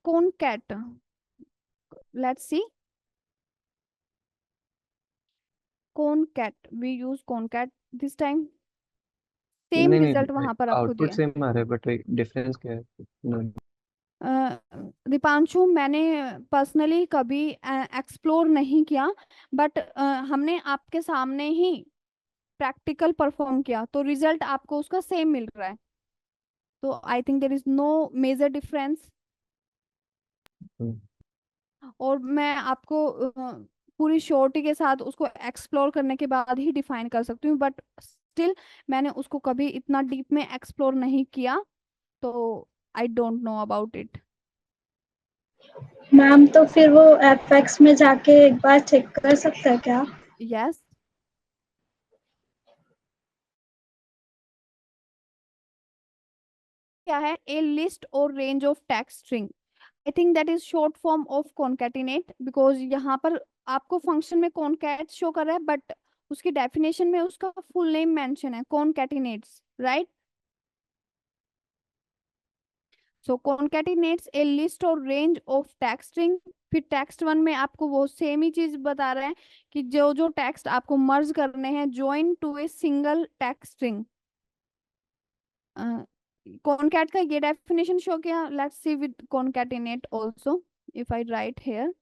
Speaker 1: Concat, let's see, concat, we use concat this time, same
Speaker 2: नहीं
Speaker 1: रिजल्ट
Speaker 2: नहीं,
Speaker 1: वहां पर आपको
Speaker 2: आउटपुट
Speaker 1: दिया।
Speaker 2: सेम आ रहा है, बट डिफरेंस क्या है? No,
Speaker 1: दीपांशु मैंने पर्सनली कभी एक्सप्लोर नहीं किया, बट हमने आपके सामने ही प्रैक्टिकल परफॉर्म किया, तो रिजल्ट आपको उसका सेम मिल रहा है। तो I think there is no major difference.
Speaker 2: Hmm,
Speaker 1: और मैं आपको पूरी श्योरिटी के साथ उसको एक्सप्लोर करने के बाद ही डिफाइन कर सकती हूँ, बट स्टिल मैंने उसको कभी इतना डीप में एक्सप्लोर नहीं किया, तो I don't know about it.
Speaker 3: Ma'am तो फिर वो एपेक्स में जाके एक बार चेक कर सकता है क्या?
Speaker 1: यस, क्या है, ए लिस्ट और range of text string. I think that is short form of concatenate, because यहाँ पर आपको फंक्शन में कॉनकैट शो कर रहा है, बट उसकी डेफिनेशन में उसका फुल नेम मेंशन है, कॉनकैटिनेट्स, राइट? सो कॉनकैटिनेट्स ए लिस्ट और रेंज ऑफ टेक्स्ट स्ट्रिंग। फिर टेक्स्ट वन में आपको वो सेम ही चीज बता रहा है कि जो जो टेक्स्ट आपको मर्ज करने हैं join to a single text string. Concat का ये डेफिनेशन शो किया। Let's see with concatenate also. If I write here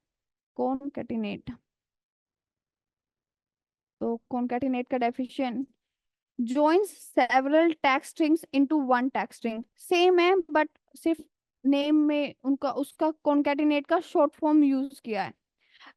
Speaker 1: concatenate, तो कॉनकैटिनेट का definition joins several text strings into one text string। Same है, but सिर्फ name में उनका उसका concatenate का शॉर्ट फॉर्म यूज किया है।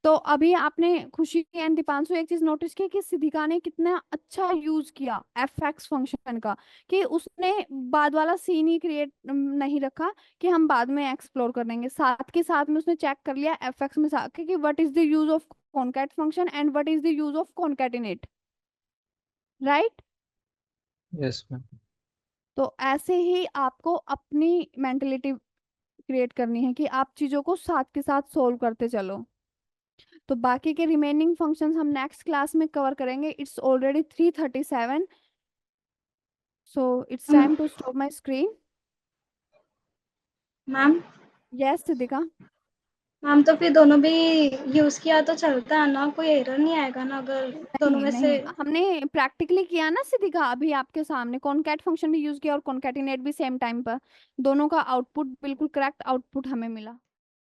Speaker 1: तो अभी आपने खुशी एंड दीपांशु एक चीज नोटिस की कि सिद्धिका ने कितना अच्छा यूज किया एफ फंक्शन का, कि उसने बाद वाला सीन ही क्रिएट नहीं रखा कि हम बाद में एक्सप्लोर करेंगे, साथ के साथ में उसने चेक कर लिया एफ में साथ कि what is the use of concat function and what is the use of concatenate, right?
Speaker 2: Yes ma'am.
Speaker 1: तो ऐसे ही आपको अपनी मेंटेलिटी क्रिएट करनी है कि आप चीजों को साथ के साथ सोल्व करते चलो। तो बाकी के रिमेनिंग फंक्शंस हम नेक्स्ट क्लास में कवर करेंगे। It's already 3:37, so it's time to stop my screen.
Speaker 3: Ma'am
Speaker 1: yes Siddhika.
Speaker 3: Ma'am तो फिर दोनों भी यूज किया तो चलता है ना, कोई एरर नहीं आएगा ना अगर दोनों
Speaker 1: नहीं
Speaker 3: में से?
Speaker 1: नहीं, हमने प्रैक्टिकली किया ना सिद्धिका, अभी आपके सामने कॉनकैट फंक्शन भी यूज किया और कॉनकैटिनेट भी सेम टाइम पर, दोनों का आउटपुट बिल्कुल करेक्ट आउटपुट हमें मिला।